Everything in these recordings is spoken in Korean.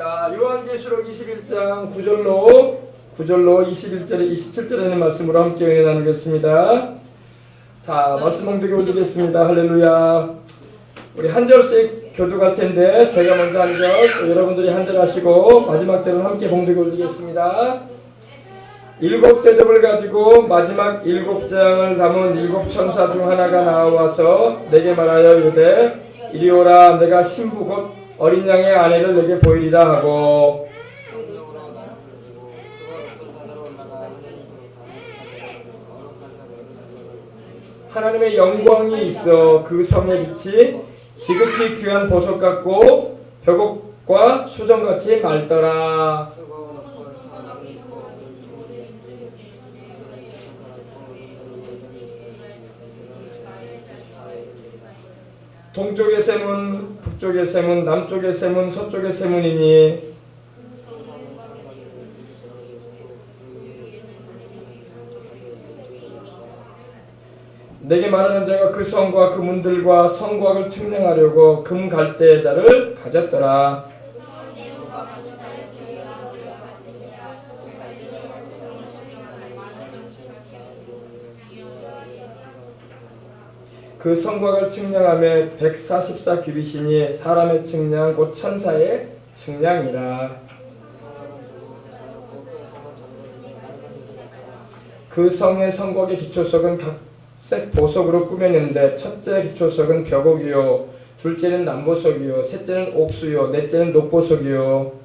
자, 요한계시록 21장 9절로 21절에 27절에 있는 말씀으로 함께 은혜 나누겠습니다. 자, 말씀 봉독에 올리겠습니다. 할렐루야. 우리 한 절씩 교독할 텐데 제가 먼저 한 절, 여러분들이 한 절 하시고 마지막 절은 함께 봉독에 올리겠습니다. 7대접을 가지고 마지막 7장을 담은 7천사 중 하나가 나와서 내게 말하여 이르되 이리 오라, 내가 신부 곧 어린 양의 아내를 내게 보이리라 하고, 하나님의 영광이 있어 그 성의 빛이 지극히 귀한 보석 같고 벽옥과 수정같이 맑더라. 동쪽의 샘은 북쪽의 샘은 남쪽의 샘은 서쪽의 샘은이니 내게 말하는 자가 그 성과 그 문들과 성곽을 측량하려고 금 갈대자를 가졌더라. 그 성곽을 측량하며 144규빗이니 사람의 측량 곧 천사의 측량이라. 그 성의 성곽의 기초석은 각색 보석으로 꾸몄는데 첫째 기초석은 벽옥이요, 둘째는 남보석이요, 셋째는 옥수요, 넷째는 녹보석이요.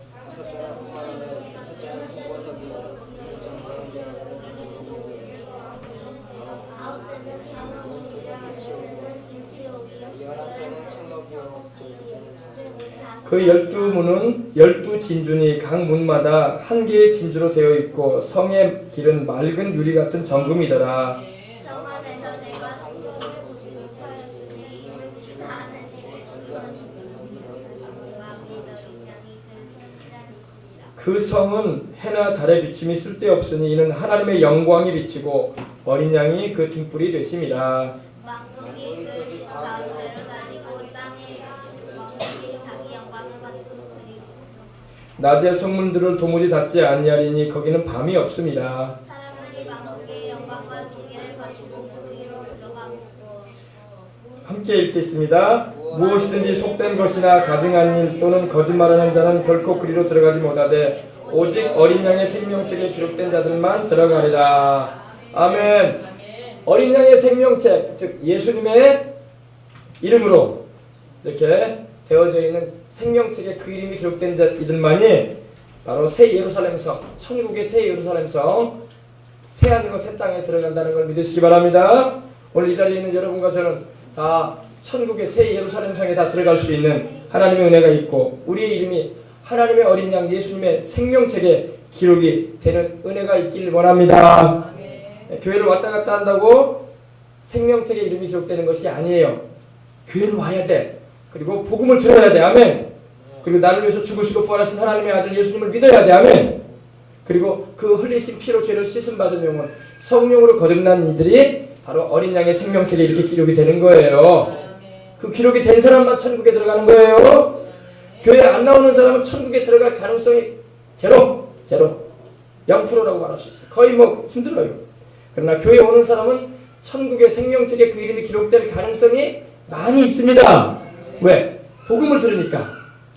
그 12문은 12진주니 각 문마다 한 개의 진주로 되어 있고 성의 길은 맑은 유리 같은 정금이더라. 그 성은 해나 달의 비춤이 쓸데없으니 이는 하나님의 영광이 비치고 어린 양이 그 등불이 되심이라. 낮에 성문들을 도무지 닫지 아니하리니 거기는 밤이 없음이라. 함께 읽겠습니다. 무엇이든지 속된 것이나 가증한 일 또는 거짓말하는 자는 결코 그리로 들어가지 못하되 오직 어린 양의 생명책에 기록된 자들만 들어가리라. 아멘. 어린 양의 생명책, 즉 예수님의 이름으로 이렇게 되어져 있는 생명책에 그 이름이 기록된 이들만이 바로 새 예루살렘성, 천국의 새 예루살렘성, 새 하늘과 새 땅에 들어간다는 걸 믿으시기 바랍니다. 오늘 이 자리에 있는 여러분과 저는 다 천국의 새 예루살렘성에 다 들어갈 수 있는 하나님의 은혜가 있고 우리의 이름이 하나님의 어린 양 예수님의 생명책에 기록이 되는 은혜가 있길 원합니다. 교회를 왔다 갔다 한다고 생명책에 이름이 기록되는 것이 아니에요. 교회를 와야 돼. 그리고 복음을 들어야 돼. 아멘. 그리고 나를 위해서 죽으시고 부활하신 하나님의 아들 예수님을 믿어야 돼. 아멘. 그리고 그 흘리신 피로 죄를 씻음 받은 영혼, 성령으로 거듭난 이들이 바로 어린 양의 생명책에 이렇게 기록이 되는 거예요. 그 기록이 된 사람만 천국에 들어가는 거예요. 교회 안 나오는 사람은 천국에 들어갈 가능성이 제로. 0%라고 말할 수 있어요. 거의 힘들어요. 그러나 교회에 오는 사람은 천국의 생명책에 그 이름이 기록될 가능성이 많이 있습니다. 왜? 복음을 들으니까.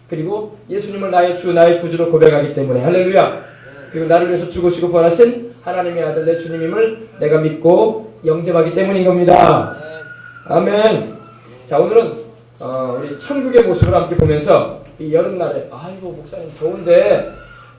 그리고 예수님을 나의 주, 나의 구주로 고백하기 때문에. 할렐루야. 그리고 나를 위해서 죽으시고 부활하신 하나님의 아들 내 주님임을 내가 믿고 영접하기 때문인 겁니다. 아멘. 자, 오늘은 우리 천국의 모습을 함께 보면서 이 여름날에 아이고 목사님 더운데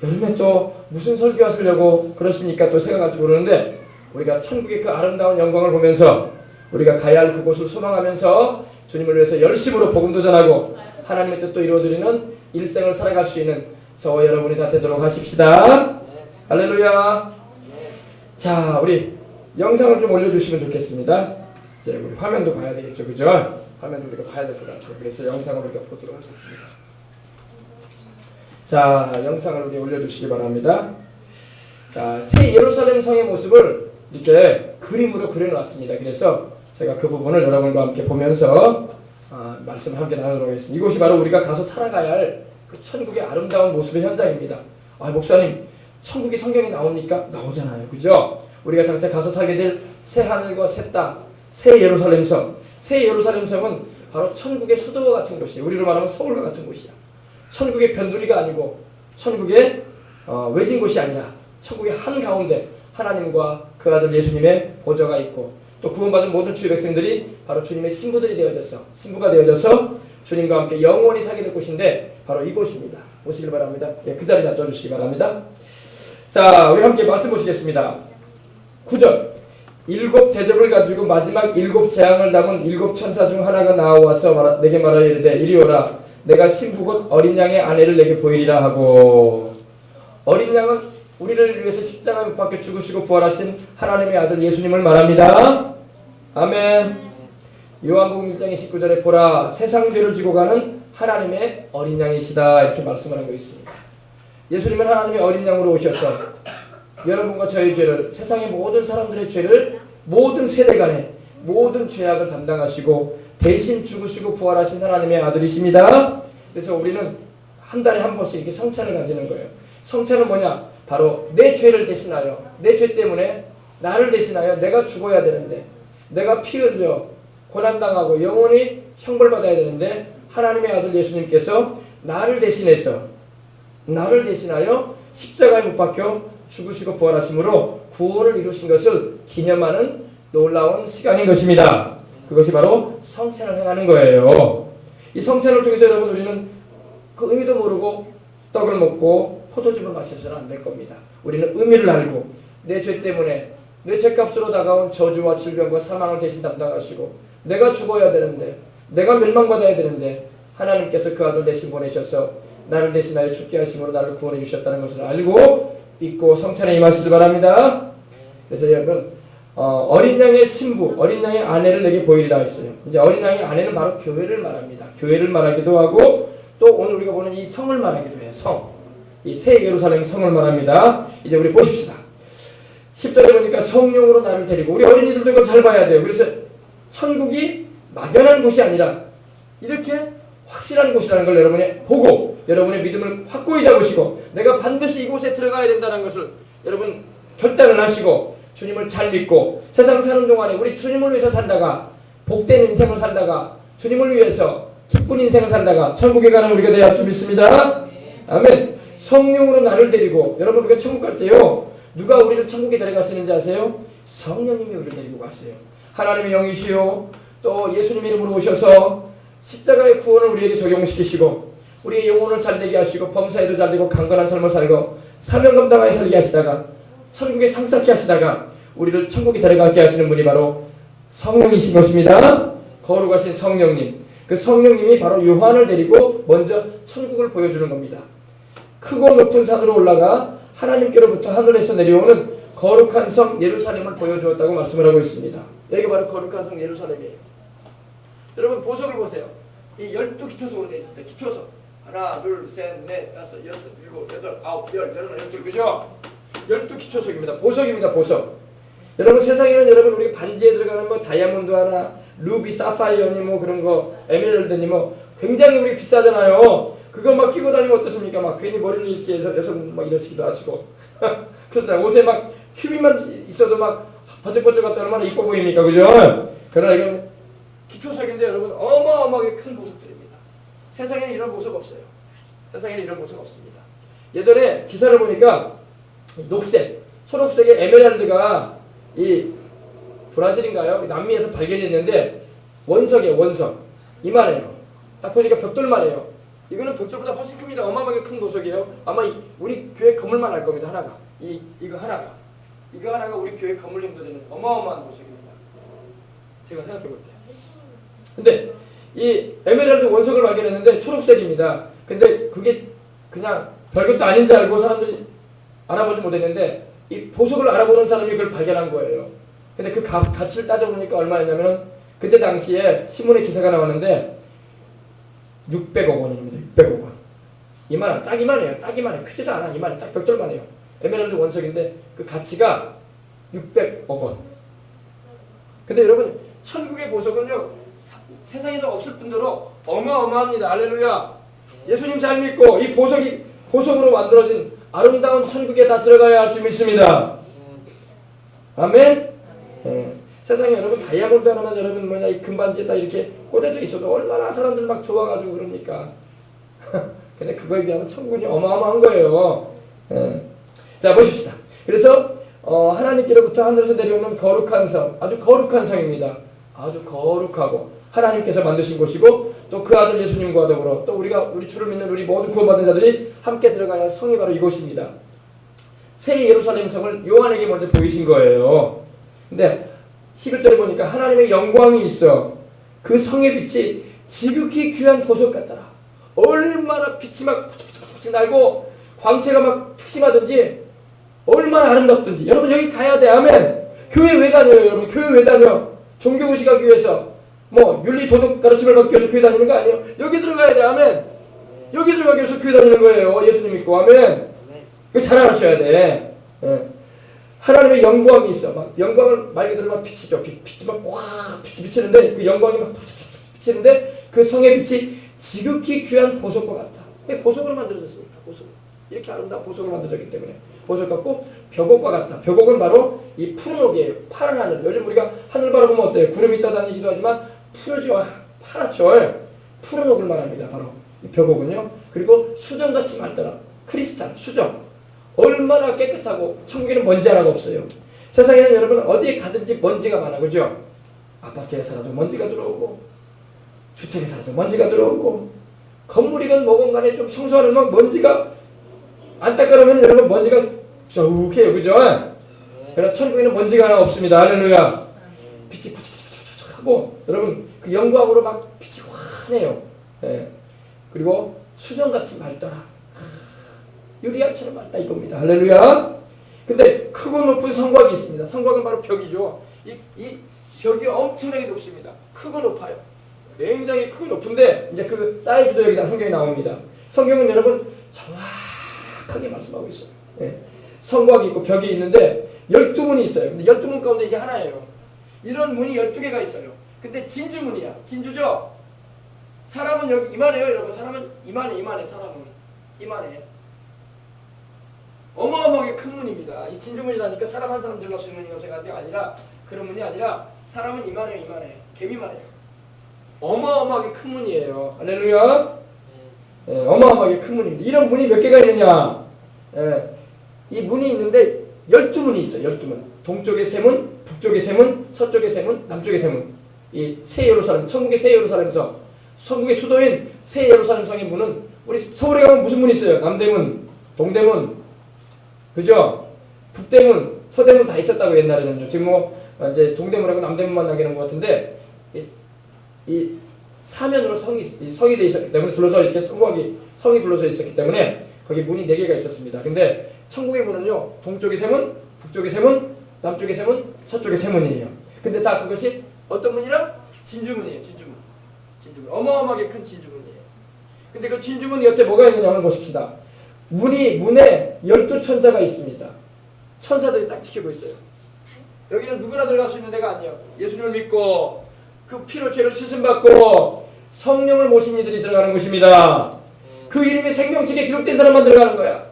여름에 또 무슨 설교하시려고 그러십니까? 또 생각할지 모르는데 우리가 천국의 그 아름다운 영광을 보면서 우리가 가야 할 그곳을 소망하면서 주님을 위해서 열심으로 복음도 전하고 하나님의 뜻도 이루어드리는 일생을 살아갈 수 있는 저와 여러분이 다 되도록 하십시다. 할렐루야. 자, 우리 영상을 좀 올려주시면 좋겠습니다. 이제 우리 화면도 봐야 되겠죠, 그죠? 화면도 우리가 봐야 될 것 같아요. 그래서 영상을 우리가 보도록 하겠습니다. 자, 영상을 우리 올려주시기 바랍니다. 자, 새 예루살렘 성의 모습을 이렇게 그림으로 그려놨습니다. 그래서 제가 그 부분을 여러분과 함께 보면서 말씀을 함께 나누도록 하겠습니다. 이곳이 바로 우리가 가서 살아가야 할 그 천국의 아름다운 모습의 현장입니다. 아, 목사님, 천국이 성경에 나옵니까? 나오잖아요. 그죠? 우리가 장차 가서 살게 될 새 하늘과 새 땅, 새 예루살렘성. 새 예루살렘성은 바로 천국의 수도와 같은 곳이에요. 우리로 말하면 서울과 같은 곳이야. 천국의 변두리가 아니고 천국의 외진 곳이 아니라 천국의 한가운데 하나님과 그 아들 예수님의 보좌가 있고, 또 구원받은 모든 주의 백성들이 바로 주님의 신부가 되어져서 주님과 함께 영원히 살게 될 곳인데 바로 이곳입니다. 오시길 바랍니다. 예, 그 자리에 놔둬주시기 바랍니다. 자, 우리 함께 말씀 보시겠습니다. 9절. 7 대접을 가지고 마지막 7 재앙을 담은 7 천사 중 하나가 나와서 내게 말하여 이르되 이리 오라. 내가 신부 곧 어린 양의 아내를 내게 보이리라 하고. 어린 양은 우리를 위해서 십자가에 못 박혀 죽으시고 부활하신 하나님의 아들 예수님을 말합니다. 아멘. 요한복음 1장 29절에 보라 세상 죄를 지고 가는 하나님의 어린 양이시다, 이렇게 말씀을 하고 있습니다. 예수님은 하나님의 어린 양으로 오셔서 여러분과 저의 죄를, 세상의 모든 사람들의 죄를, 모든 세대간의 모든 죄악을 담당하시고 대신 죽으시고 부활하신 하나님의 아들이십니다. 그래서 우리는 한 달에 한 번씩 이렇게 성찬을 가지는 거예요. 성찬은 뭐냐? 바로 내 죄를 대신하여, 내 죄 때문에 나를 대신하여 내가 죽어야 되는데, 내가 피 흘려 고난당하고 영원히 형벌받아야 되는데, 하나님의 아들 예수님께서 나를 대신하여 십자가에 못 박혀 죽으시고 부활하심으로 구원을 이루신 것을 기념하는 놀라운 시간인 것입니다. 그것이 바로 성찬을 행하는 거예요. 이 성찬을 통해서 여러분, 우리는 그 의미도 모르고 떡을 먹고 포도즙을 마셔서는 안 될 겁니다. 우리는 의미를 알고 내 죄 때문에 내 죄값으로 다가온 저주와 질병과 사망을 대신 담당하시고 내가 죽어야 되는데, 내가 멸망받아야 되는데 하나님께서 그 아들 대신 보내셔서 나를 대신하여 죽게 하심으로 나를 구원해 주셨다는 것을 알고 믿고 성찬에 임하시길 바랍니다. 그래서 여러분, 어린 양의 신부, 어린 양의 아내를 내게 보이리라 했어요. 이제 어린 양의 아내는 바로 교회를 말합니다. 교회를 말하기도 하고, 또 오늘 우리가 보는 이 성을 말하기도 해요. 성. 이 새 예루살렘 성을 말합니다. 이제 우리 보십시다. 10절에 보니까 성령으로 나를 데리고, 우리 어린이들도 이걸 잘 봐야 돼요. 그래서 천국이 막연한 곳이 아니라 이렇게 확실한 곳이라는 걸 여러분이 보고 여러분의 믿음을 확고히 잡으시고 내가 반드시 이곳에 들어가야 된다는 것을 여러분 결단을 하시고 주님을 잘 믿고 세상 사는 동안에 우리 주님을 위해서 살다가 복된 인생을 살다가 주님을 위해서 기쁜 인생을 살다가 천국에 가는 우리가 되어야 할 줄 믿습니다. 아멘. 성령으로 나를 데리고, 여러분 우리가 천국 갈 때요, 누가 우리를 천국에 데려가시는지 아세요? 성령님이 우리를 데리고 가세요. 하나님의 영이시요 또 예수님의 이름으로 오셔서 십자가의 구원을 우리에게 적용시키시고 우리의 영혼을 잘되게 하시고 범사에도 잘되고 강건한 삶을 살고 사명 감당하여 살게 하시다가 천국에 상속케 하시다가 우리를 천국에 데려가게 하시는 분이 바로 성령이신 것입니다. 거룩하신 성령님. 그 성령님이 바로 요한을 데리고 먼저 천국을 보여주는 겁니다. 크고 높은 산으로 올라가 하나님께로부터 하늘에서 내려오는 거룩한 성 예루살렘을 보여주었다고 말씀을 하고 있습니다. 여기가 바로 거룩한 성 예루살렘이에요. 여러분 보석을 보세요. 이 12기초석으로 되어 있습니다. 기초석. 하나, 둘, 셋, 넷, 다섯, 여섯, 일곱, 여덟, 아홉, 열, 열둘, 그죠? 12기초석입니다. 보석입니다. 보석. 여러분 세상에는 여러분 우리 반지에 들어가는 뭐 다이아몬드 하나, 루비, 사파이어니 뭐 그런 거, 에메랄드니 뭐 굉장히 우리 비싸잖아요. 그거 막 끼고 다니면 어떻습니까? 막 괜히 머리를 이렇게 해서 여성 막 이러시기도 하시고 그렇다. 옷에 막 큐빅만 있어도 막 번쩍번쩍 갔다 얼마나 이뻐 보입니까? 그죠? 그러나 이건 기초석인데 여러분 어마어마하게 큰 보석들입니다. 세상에는 이런 보석 없어요. 세상에는 이런 보석 없습니다. 예전에 기사를 보니까 녹색, 초록색의 에메랄드가 이 브라질인가요? 남미에서 발견했는데 원석이에요. 원석. 이만해요. 딱 보니까 벽돌만 해요. 이거는 벽돌보다 훨씬 큽니다. 어마어마하게 큰 보석이에요. 아마 우리 교회 건물만 할 겁니다. 하나가. 이거 하나가 우리 교회 건물 정도 되는 어마어마한 보석입니다. 제가 생각해 볼 때. 근데 이 에메랄드 원석을 발견했는데 초록색입니다. 근데 그게 그냥 별것도 아닌 줄 알고 사람들이 알아보지 못했는데 이 보석을 알아보는 사람이 그걸 발견한 거예요. 근데 그 가치를 따져보니까 얼마였냐면 그때 당시에 신문에 기사가 나왔는데 600억 원입니다. 600억 원. 이만한, 딱 이만해요. 딱 이만해. 크지도 않아. 이만해. 딱 벽돌만 해요. 에메랄드 원석인데 그 가치가 600억 원. 근데 여러분 천국의 보석은요 세상에도 없을 뿐더러 어마어마합니다. 할렐루야. 예수님 잘 믿고 이 보석으로 만들어진 아름다운 천국에 다 들어가야 할 줄 믿습니다. 아멘. 세상에 여러분 다이아몬드 하나만 여러분 뭐냐 이 금반지에다 이렇게 꽂아져 있어도 얼마나 사람들 막 좋아가지고 그럽니까? 근데 그거에 비하면 천국은 어마어마한 거예요. 자 보십시다. 그래서 하나님께로부터 하늘에서 내려오는 거룩한 성, 아주 거룩한 성입니다. 아주 거룩하고 하나님께서 만드신 곳이고 또 그 아들 예수님과 더불어 또 우리 주를 믿는 우리 모든 구원받은 자들이 함께 들어가야 할 성이 바로 이곳입니다. 새 예루살렘 성을 요한에게 먼저 보이신 거예요. 근데 11절에 보니까 하나님의 영광이 있어 그 성의 빛이 지극히 귀한 보석 같더라. 얼마나 빛이 막 포착포착 날고 광채가 막 특심하든지 얼마나 아름답든지. 여러분 여기 가야 돼. 아멘. 교회 왜 다녀요 여러분? 교회 왜 다녀? 종교의식 하기 위해서 뭐 윤리 도덕 가르침을 받기 위해서 교회 다니는 거 아니에요? 여기 들어가야 돼. 아멘. 여기 들어가기 위해서 교회 다니는 거예요. 예수님 믿고. 아멘. 그거 잘 알아셔야 돼. 하나님의 영광이 있어. 막 영광을 말 그대로 막 비치죠. 빛이 막 꽉 비치는데 그 영광이 막 비치는데 그 성의 빛이 지극히 귀한 보석과 같다. 왜 보석으로 만들어졌습니까? 보석. 이렇게 아름다운 보석으로 만들어졌기 때문에 보석 같고 벽옥과 같다. 벽옥은 바로 이 푸른 옥이에요. 파란 하늘. 요즘 우리가 하늘 바라보면 어때요? 구름이 떠다니기도 하지만 푸르죠. 파랗죠. 푸른 옥을 말합니다. 바로 이 벽옥은요. 그리고 수정같이 맑더라. 크리스탈, 수정. 얼마나 깨끗하고 천국에는 먼지 하나가 없어요. 세상에는 여러분 어디에 가든지 먼지가 많아. 그죠? 아파트에 살아도 먼지가 들어오고 주택에 살아도 먼지가 들어오고 건물이건 뭐건 간에 좀 청소하는 막 먼지가 안 닦아놓으면 여러분 먼지가 쭉 해요. 그죠? 그러나 천국에는 먼지가 하나 없습니다. 할렐루야. 빛이 하고 여러분 그 영광으로 막 빛이 환해요. 그리고 수정같이 맑더라. 유리알처럼 맑다 이겁니다. 할렐루야. 근데 크고 높은 성곽이 있습니다. 성곽은 바로 벽이죠. 이 벽이 엄청나게 높습니다. 크고 높아요. 굉장히 크고 높은데 이제 그 사이즈도 여기다 성경에 나옵니다. 성경은 여러분 정확하게 말씀하고 있어요. 성곽이 있고 벽이 있는데 12문이 있어요. 근데 12문 가운데 이게 하나예요. 이런 문이 12개가 있어요. 근데 진주문이야. 진주죠? 사람은 여기 이만해요, 여러분. 사람은 이만해. 사람은 이만해. 어마어마하게 큰 문입니다. 이 진주문이라니까 사람 한 사람 들어갈 수 있는 문이라고 생각할 때 아니라 그런 문이 아니라 사람은 이만해요. 개미만해요. 어마어마하게 큰 문이에요. 할렐루야. 어마어마하게 큰 문입니다. 이런 문이 몇 개가 있느냐? 이 문이 있는데 12문이 있어요. 12문. 동쪽에 3문, 북쪽에 3문, 서쪽에 3문, 남쪽에 3문. 이 새 예루살렘, 천국의 새 예루살렘성, 천국의 수도인 새 예루살렘성의 문은 우리 서울에 가면 무슨 문이 있어요? 남대문, 동대문, 그죠? 북대문, 서대문 다 있었다고 옛날에는요. 지금 뭐 이제 동대문하고 남대문만 남기는 것 같은데 이 사면으로 성이 돼 있었기 때문에 둘러서 이렇게 성이 둘러서 있었기 때문에 거기 문이 4개가 있었습니다. 근데 천국의 문은요. 동쪽에 3문, 북쪽에 3문, 남쪽에 3문, 서쪽에 3문이에요. 근데 다 그것이 어떤 문이라? 진주문이에요. 진주문. 어마어마하게 큰 진주문이에요. 근데 그 진주문 옆에 뭐가 있느냐 한번 보십시다. 문에 12천사가 있습니다. 천사들이 딱 지키고 있어요. 여기는 누구나 들어갈 수 있는 데가 아니에요. 예수님을 믿고 그 피로 죄를 씻음받고 성령을 모신 이들이 들어가는 곳입니다. 그 이름이 생명책에 기록된 사람만 들어가는 거야.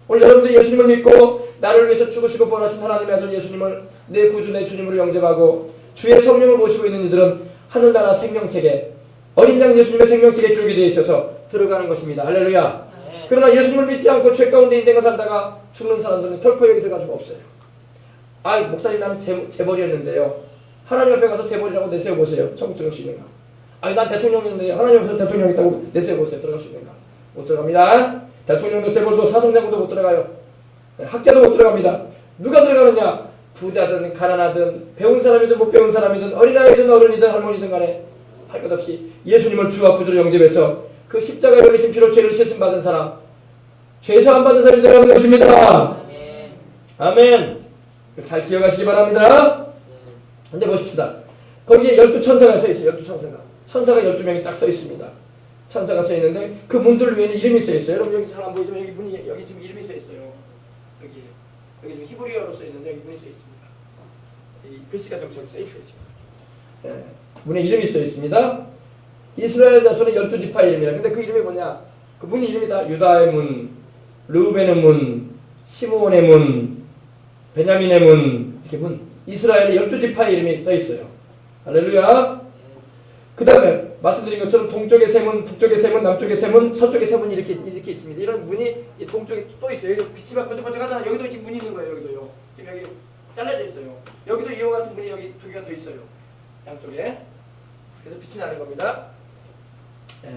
오늘 여러분들이 예수님을 믿고 나를 위해서 죽으시고 부활하신 하나님의 아들 예수님을 내 구주 내 주님으로 영접하고 주의 성령을 모시고 있는 이들은 하늘나라 생명책에 어린 양 예수님의 생명책에 기록이 되어 있어서 들어가는 것입니다. 할렐루야. 그러나 예수님을 믿지 않고 죄 가운데 인생을 살다가 죽는 사람들은 결코 여기 들어갈 수가 없어요. 아이 목사님 나는 재벌이었는데요. 하나님 앞에 가서 재벌이라고 내세워보세요. 천국 들어갈 수 있는가? 아니 난 대통령인데 하나님 앞에서 대통령 있다고 내세워보세요. 들어갈 수 있는가? 못 들어갑니다. 대통령도 재벌도 사성장군도 못 들어가요. 학자도 못 들어갑니다. 누가 들어가느냐? 부자든 가난하든 배운 사람이든 못 배운 사람이든 어린아이든 어른이든 할머니든 간에 할 것 없이 예수님을 주와 구주로 영접해서 그 십자가에 흘리신 피로 죄를 씻음 받은 사람, 죄사 안 받은 사람이 들어가는 것입니다. 아멘. 잘 기억하시기 바랍니다. 근데 보십시다. 거기에 12천사가 서 있어요. 12천사가. 천사가 12명이 딱 서 있습니다. 천사가 서 있는데 그 문들 위에는 이름이 써 있어요. 여러분 여기 잘 안 보이지만 여기 문이 여기 지금 이름이 써 있어요. 여기 지금 히브리어로 써 있는데 여기 문이 써 있습니다. 이 글씨가 저기 써 있어요. 문에 이름이 써 있습니다. 이스라엘 자손의 12지파 이름이라. 근데 그 이름이 뭐냐? 그 문 이름이 다 유다의 문, 르우벤의 문, 시므온의 문, 베냐민의 문, 이렇게 문, 이스라엘의 12지파의 이름이 써 있어요. 할렐루야. 그 다음에 말씀드린 것처럼 동쪽의 세 문, 북쪽의 세 문, 남쪽의 세 문, 서쪽의 세 문이 이렇게 있습니다. 이런 문이 이 동쪽에 또 있어요. 여기 빛이 막 번쩍번쩍하잖아. 여기도 지금 문이 있는 거예요. 여기도요. 지금 여기 잘라져 있어요. 여기도 이와 같은 문이 여기 두 개가 더 있어요. 양쪽에. 그래서 빛이 나는 겁니다. 네.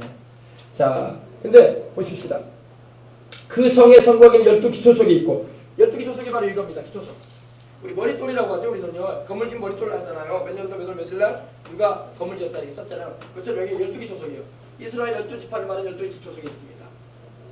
자, 근데 보십시다. 그 성의 성곽에는 12기초석이 있고 12기초석이 바로 이겁니다. 기초석. 우리 머릿돌이라고 하죠. 우리는요. 건물진 머릿돌을 하잖아요. 몇 년도 몇 일날 누가 건물 지었다 이렇게 썼잖아요. 그것처럼 여기 12기초석이에요. 이스라엘 12지파를 말하는 12기초석이 있습니다.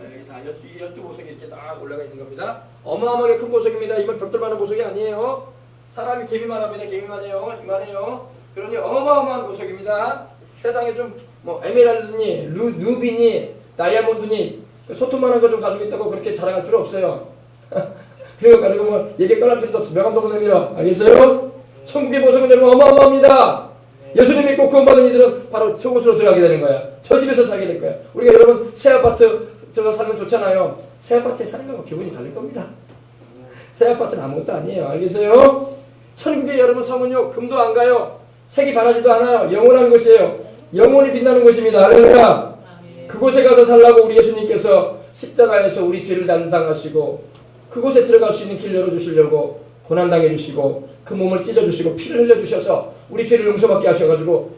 여기 다 12보석이 이렇게 딱 올라가 있는 겁니다. 어마어마하게 큰 보석입니다. 이건 벽돌만한 보석이 아니에요. 사람이 개미만 합니다. 개미만 해요. 이만해요. 그러니 어마어마한 보석입니다. 세상에 좀 뭐 에메랄드니 루비니 다이아몬드니 소토만한 거 좀 가지고 있다고 그렇게 자랑할 필요 없어요. 그리고 가지고 뭐 얘기 꺼낼 필요도 없어. 명함도 못 내밀어. 알겠어요? 천국의 보석은 여러분 어마어마합니다. 예수님 믿고 구원받은 이들은 바로 저곳으로 들어가게 되는 거야. 저 집에서 살게 될 거야. 우리가 여러분 새 아파트 들어가 살면 좋잖아요. 새 아파트에 사는 거하고 기분이 다를 겁니다. 새 아파트는 아무것도 아니에요. 알겠어요? 천국의 여러분 성은요 금도 안 가요. 색이 바라지도 않아요. 영원한 곳이에요. 영원히 빛나는 곳입니다. 할렐루야. 그곳에 가서 살라고 우리 예수님께서 십자가에서 우리 죄를 담당하시고 그곳에 들어갈 수 있는 길 열어주시려고 고난당해 주시고 그 몸을 찢어주시고 피를 흘려주셔서 우리 죄를 용서받게 하셔가지고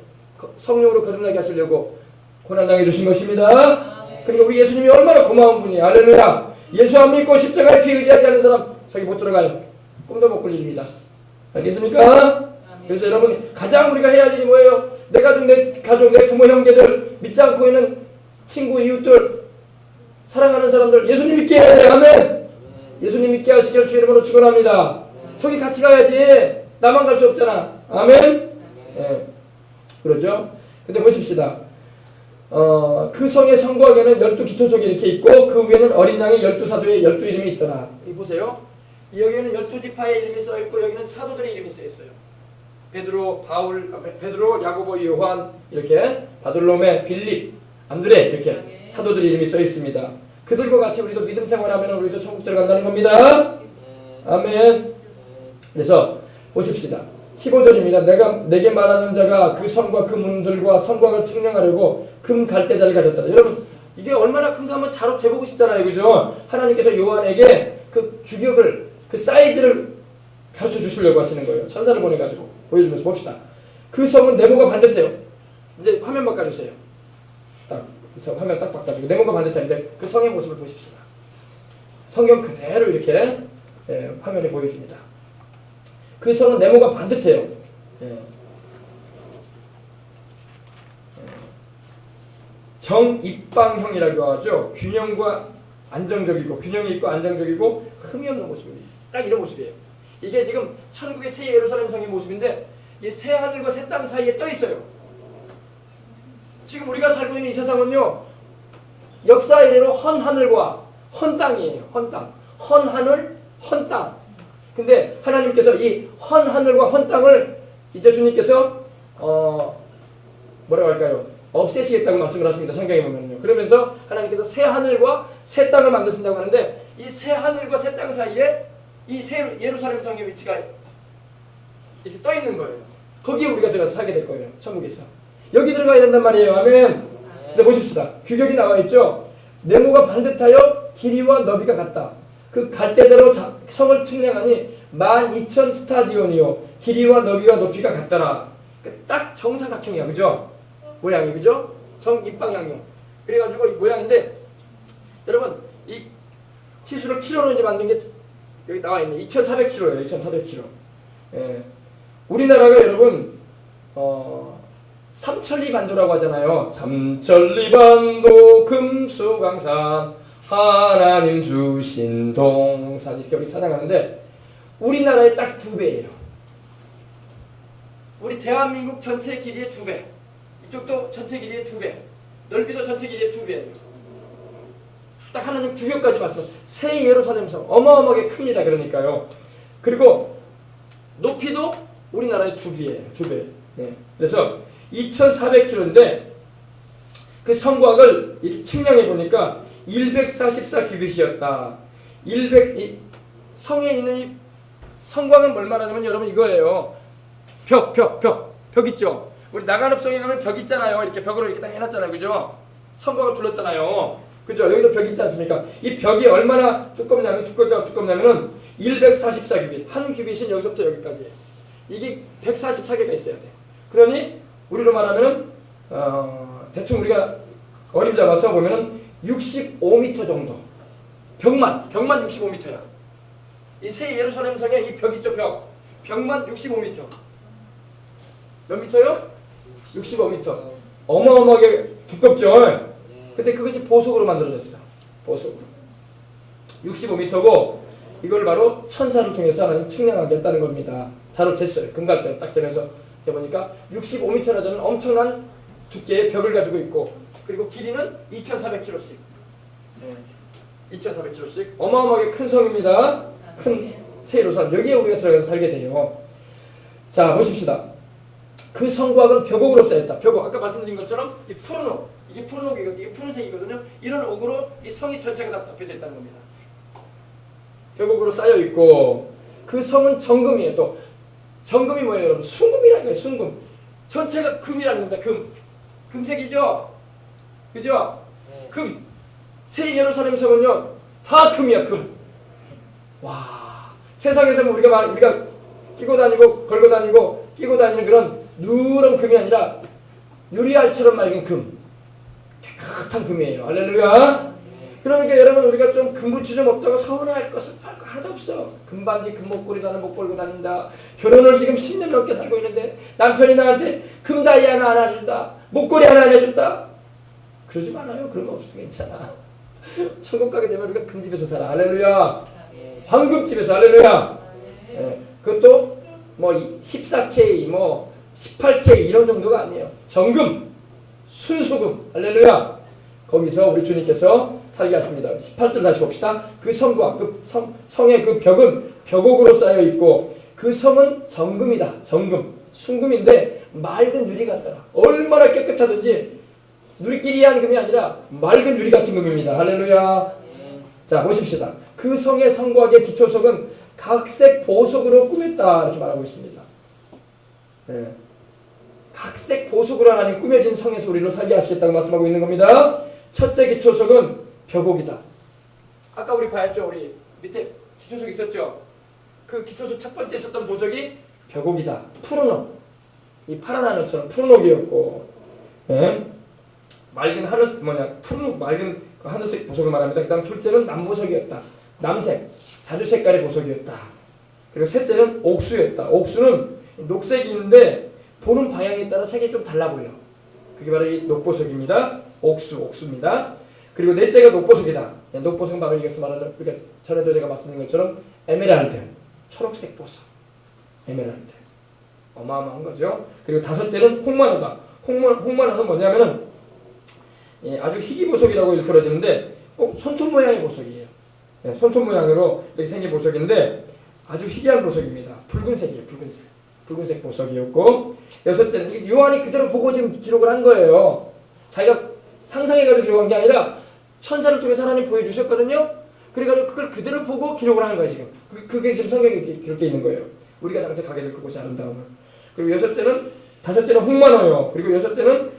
성령으로 거듭나게 하시려고 고난당해 주신 것입니다. 그러니까 우리 예수님이 얼마나 고마운 분이에요. 할렐루야. 예수 안 믿고 십자가에 피 의지하지 않는 사람 저기 못 들어가요. 꿈도 못 꿀 일입니다. 알겠습니까? 그래서 여러분 가장 우리가 해야 할 일이 뭐예요? 내 가족, 내 부모, 형제들, 믿지 않고 있는 친구, 이웃들, 사랑하는 사람들 예수님 믿게 해야 돼. 아멘. 예수님 믿게 하시기를 주의 이름으로 축원합니다. 저기 같이 가야지. 나만 갈 수 없잖아. 아멘. 예. 그러죠? 근데 보십시다. 그 성의 성곽에는 12기초석이 이렇게 있고 그 위에는 어린 양의 12사도의 12이름이 있더라. 이 보세요. 여기에는 12지파의 이름이 써 있고 여기는 사도들의 이름이 써 있어요. 베드로, 야고보, 요한 이렇게 바돌로메, 빌립, 안드레 이렇게 사도들의 이름이 써 있습니다. 그들과 같이 우리도 믿음 생활하면 우리도 천국 들어간다는 겁니다. 아멘. 그래서 보십시다. 15절입니다. 내게 말하는 자가 그 성과 그 문들과 성곽을 측량하려고 금 갈대자를 가졌다. 여러분 이게 얼마나 큰가 한번 자로 재보고 싶잖아요. 그죠? 하나님께서 요한에게 그 규격을 그 사이즈를 가르쳐 주시려고 하시는 거예요. 천사를 보내가지고 보여주면서 봅시다. 그 성은 네모가 반듯해요. 이제 화면 바꿔주세요. 딱 그래서 화면 딱 바꿔주고 네모가 반듯한데 그 성의 모습을 보십시다. 성경 그대로 이렇게 화면에 보여줍니다. 그 성은 네모가 반듯해요. 정입방형이라고 하죠. 균형과 안정적이고 균형이 있고 안정적이고 흠이 없는 모습입니다. 딱 이런 모습이에요. 이게 지금 천국의 새 예루살렘 성의 모습인데 이 새 하늘과 새 땅 사이에 떠 있어요. 지금 우리가 살고 있는 이 세상은요 역사 이래로 헌 하늘과 헌 땅이에요. 헌 땅, 헌 하늘, 헌 땅. 근데 하나님께서 이 헌 하늘과 헌 땅을 이제 주님께서 뭐라고 할까요? 없애시겠다고 말씀을 하십니다. 성경에 보면요. 그러면서 하나님께서 새 하늘과 새 땅을 만드신다고 하는데 이 새 하늘과 새 땅 사이에 이 새 예루살렘 성의 위치가 이렇게 떠 있는 거예요. 거기에 우리가 들어가서 살게 될 거예요. 천국에서. 여기 들어가야 된단 말이에요. 아멘. 근데 보십시다. 규격이 나와 있죠. 네모가 반듯하여 길이와 너비가 같다. 그 갈대대로 성을 측량하니 12,000 스타디온이요. 길이와 너비와 높이가 같더라. 딱 정사각형이야. 그죠? 모양이. 그죠? 정입방향형. 그래가지고 이 모양인데 여러분 이 치수를 키로로 이제 만든 게 여기 나와 있네. 2,400kg예요. 2,400kg. 예. 우리나라가 여러분 삼천리반도라고 하잖아요. 삼천리반도 금수강산 하나님 주신 동산 이렇게 우리 찬양하는데 우리나라의 딱 2배예요. 우리 대한민국 전체 길이의 2배. 이쪽도 전체 길이의 2배. 넓이도 전체 길이의 2배예요. 딱 하나님 규격까지 봤어. 새 예루살렘 성 어마어마하게 큽니다. 그러니까요. 그리고 높이도 우리나라의 2배예요. 2배. 네. 그래서 2,400km인데 그 성곽을 이렇게 측량해 보니까 144 규빗이었다. 성에 있는 이 성곽은 뭘 말하냐면 여러분 이거예요. 벽 있죠. 우리 나간읍성에 가면 벽 있잖아요. 이렇게 벽으로 이렇게 딱 해놨잖아요, 그죠? 성곽을 둘렀잖아요, 그죠? 여기도 벽이 있지 않습니까? 이 벽이 얼마나 두껍냐면은 144 규빗. 한 규빗은 여기서부터 여기까지. 이게 144개가 있어야 돼. 그러니 우리로 말하면은 대충 우리가 어림 잡아서 보면은 65m 정도. 벽만 65m야. 이 새 예루살렘 성에 이 벽 있죠, 벽만 65m. 몇 미터요? 65m. 어마어마하게 두껍죠. 근데 그것이 보석으로 만들어졌어. 보석으로. 65m고 이걸 바로 천사를 통해서 하나님 측량하겠다는 겁니다. 자로 쟀어요. 금갈대로 딱 재면서 재보니까 65m나 되는 엄청난 두께의 벽을 가지고 있고, 그리고 길이는 2,400km씩. 2,400km씩. 어마어마하게 큰 성입니다. 큰 새 예루살렘. 여기에 우리가 들어가서 살게 돼요. 자, 보십시다. 그 성곽은 벽옥으로 쌓였다. 벽옥. 아까 말씀드린 것처럼 이 푸른 옥. 이게 푸른 옥이거든요. 이게 푸른색이거든요. 이런 옥으로 이 성이 전체가 다 덮여져 있다는 겁니다. 벽옥으로 쌓여 있고, 그 성은 정금이에요. 또 정금이 뭐예요, 여러분? 순금이라는 거예요. 순금. 전체가 금이라는 겁니다. 금색이죠. 그죠? 금. 새 예루살렘 성은요, 다 금이야, 금. 와. 세상에서 우리가 끼고 다니고 걸고 다니고 끼고 다니는 그런 누런 금이 아니라 유리알처럼 맑은 금. 깨끗한 금이에요. 할렐루야. 그러니까 여러분, 우리가 좀 금부치 좀 없다고 서운해할 것은 하나도 없어. 금반지 금목걸이 나는 못 걸고 다닌다. 결혼을 지금 10년 넘게 살고 있는데 남편이 나한테 금다이 하나 안 해준다, 목걸이 하나 안 해준다. 그러지 말아요. 그런 거 없어도 괜찮아. 천국 가게 되면 우리가 금집에서 살아. 할렐루야. 황금집에서. 할렐루야. 그것도 뭐 14K 뭐 18K 이런 정도가 아니에요. 정금, 순소금. 할렐루야. 거기서 우리 주님께서 살게 하십니다. 18절 다시 봅시다. 그 성과 성의 그 벽은 벽옥으로 쌓여 있고, 그 성은 정금이다. 정금, 순금인데 맑은 유리 같더라. 얼마나 깨끗하든지 누리끼리한 금이 아니라 맑은 유리 같은 금입니다. 할렐루야. 자, 보십시다. 그 성의 성곽의 기초석은 각색 보석으로 꾸몄다, 이렇게 말하고 있습니다. 각색 보석으로 하나님 꾸며진 성에서 우리를 살게 하시겠다고 말씀하고 있는 겁니다. 첫째 기초석은 벽옥이다. 아까 우리 봤죠. 우리 밑에 기초석 있었죠. 그 기초석 첫 번째 있었던 보석이 벽옥이다. 푸른 옥. 이 파란 하늘처럼 푸른 옥이었고, 맑은 하늘, 푸른 맑은 그 하늘색 보석을 말합니다. 그 다음 둘째는 남보석이었다. 남색, 자주 색깔의 보석이었다. 그리고 셋째는 옥수였다. 옥수는 녹색인데 보는 방향에 따라 색이 좀 달라 보여. 그게 바로 이 녹보석입니다. 옥수입니다. 그리고 넷째가 녹보석이다. 녹보석은 바로 이것을 말하는, 그러니까 전에도 제가 말씀드린 것처럼 에메랄드, 초록색 보석. 에메랄드. 어마어마한 거죠. 그리고 다섯째는 홍만호다. 홍만호는 뭐냐면은 아주 희귀 보석이라고 일컬어지는데 꼭 손톱 모양의 보석이에요. 손톱 모양으로 이렇게 생긴 보석인데 아주 희귀한 보석입니다. 붉은색이에요. 붉은색 보석이었고, 여섯째는 요한이 그대로 보고 지금 기록을 한 거예요. 자기가 상상해가지고 기록한 게 아니라 천사를 통해서 하나님 보여주셨거든요. 그래가지고 그걸 그대로 보고 기록을 하는 거예요. 지금 그게 지금 성경에 기록되어 있는 거예요. 우리가 장차 가게 될 그곳의 아름다움을. 그리고 다섯째는 홍만호요. 그리고 여섯째는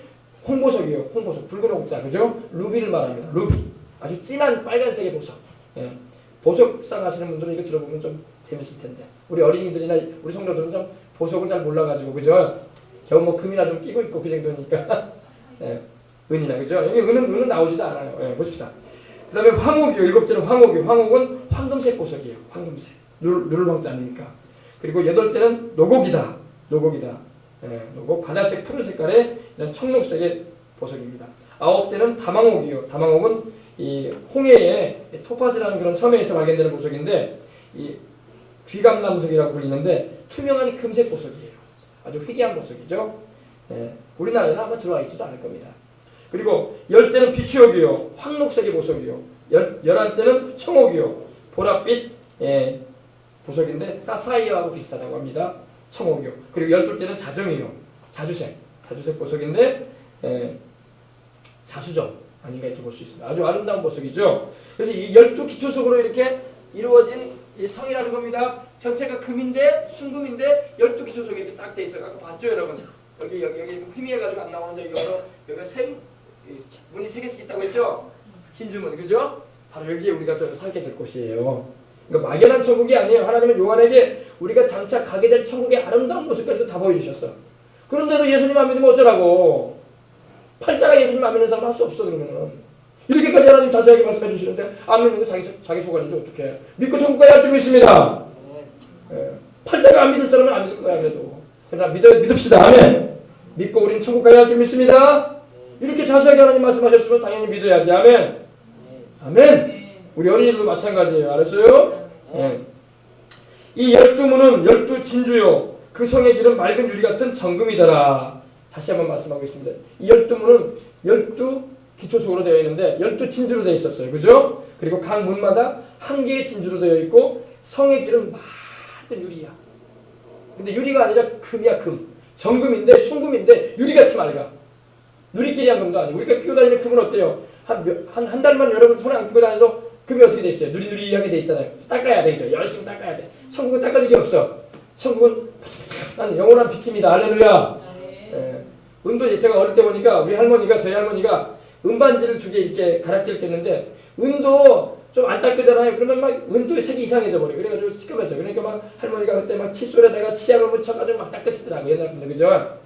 홍보석이요. 홍보석, 붉은 옥자, 그죠? 루비를 말합니다. 루비, 아주 진한 빨간색의 보석. 보석상 하시는 분들은 이거 들어보면 좀 재밌을 텐데, 우리 어린이들이나 우리 성도들은 좀 보석을 잘 몰라가지고, 그죠? 겨우 뭐 금이나 좀 끼고 있고 그 정도니까. 은이나, 그죠? 여기 은은 나오지도 않아요. 보십시다. 그 다음에 황옥이요. 일곱째는 황옥이요. 황옥은 황금색 보석이에요. 황금색. 누를 황자 아닙니까? 그리고 여덟째는 노곡이다. 노곡, 바다색 푸른 색깔의 이런 청록색의 보석입니다. 아홉째는 다망옥이요. 다망옥은 이 홍해의 토파즈라는 그런 섬에서 발견되는 보석인데, 이 귀감남석이라고 불리는데 투명한 금색 보석이에요. 아주 희귀한 보석이죠. 우리나라에는 아마 들어와 있지도 않을 겁니다. 그리고 열째는 비추옥이요. 황록색의 보석이요. 열한째는 청옥이요. 보랏빛 보석인데 사파이어하고 비슷하다고 합니다. 청옥이요. 그리고 열둘째는 자정이요. 자주색 보석인데 자수정 아닌가 이렇게 볼 수 있습니다. 아주 아름다운 모습이죠. 그래서 이 12기초석으로 이렇게 이루어진 이 성이라는 겁니다. 전체가 금인데 순금인데 12기초석이 이렇게 딱 돼 있어요. 아까 봤죠 여러분? 여기 희미해가지고 안 나오는데 여기가 문이 3개씩 있다고 했죠? 진주문 그죠? 바로 여기에 우리가 살게 될 곳이에요. 그러니까 막연한 천국이 아니에요. 하나님은 요한에게 우리가 장차 가게 될 천국의 아름다운 모습까지도 다 보여주셨어. 그런데도 예수님 안 믿으면 어쩌라고? 팔자가 예수님 안 믿는 사람 할 수 없어 그러면은. 이렇게까지 하나님 자세하게 말씀해 주시는데 안 믿는 거 자기 속아니죠 어떻게? 믿고 천국 가야 할 줄 믿습니다. 팔자가 안 믿을 사람은 안 믿을 거야 그래도. 그러나 믿읍시다. 아멘. 믿고 우리는 천국 가야 할 줄 믿습니다. 이렇게 자세하게 하나님 말씀하셨으면 당연히 믿어야지. 아멘. 아멘. 우리 어린이들도 마찬가지예요. 알았어요? 네. 이 12문은 12진주요. 그 성의 길은 맑은 유리 같은 정금이더라. 다시 한번 말씀하고 있습니다. 이 12문은 12기초석으로 되어 있는데 12진주로 되어 있었어요. 그죠? 그리고 각 문마다 한 개의 진주로 되어 있고 성의 길은 맑은 유리야. 근데 유리가 아니라 금이야 금. 정금인데 순금인데 유리같이 맑아. 누리끼리 한 금도 아니고 우리가 끼고 다니는 금은 어때요? 한 달만 여러분 손에 안 끼고 다녀도 금이 어떻게 돼 있어요? 누리누리하게 돼 있잖아요. 닦아야 되죠. 열심히 닦아야 돼. 천국은 닦을 일이 없어. 천국은 바짝바짝한 영원한 빛입니다. 할렐루야. 은도 제가 어릴 때 보니까 우리 할머니가 저희 할머니가 은반지를 2개 이렇게 가락지를 꼈는데 은도 좀 안 닦으잖아요. 그러면 막 은도 색이 이상해져 버려. 그래가지고 시끄럽죠. 그러니까 막 할머니가 그때 막 칫솔에다가 치약을 묻혀가지고 막 닦으시더라고 옛날 분들 그죠?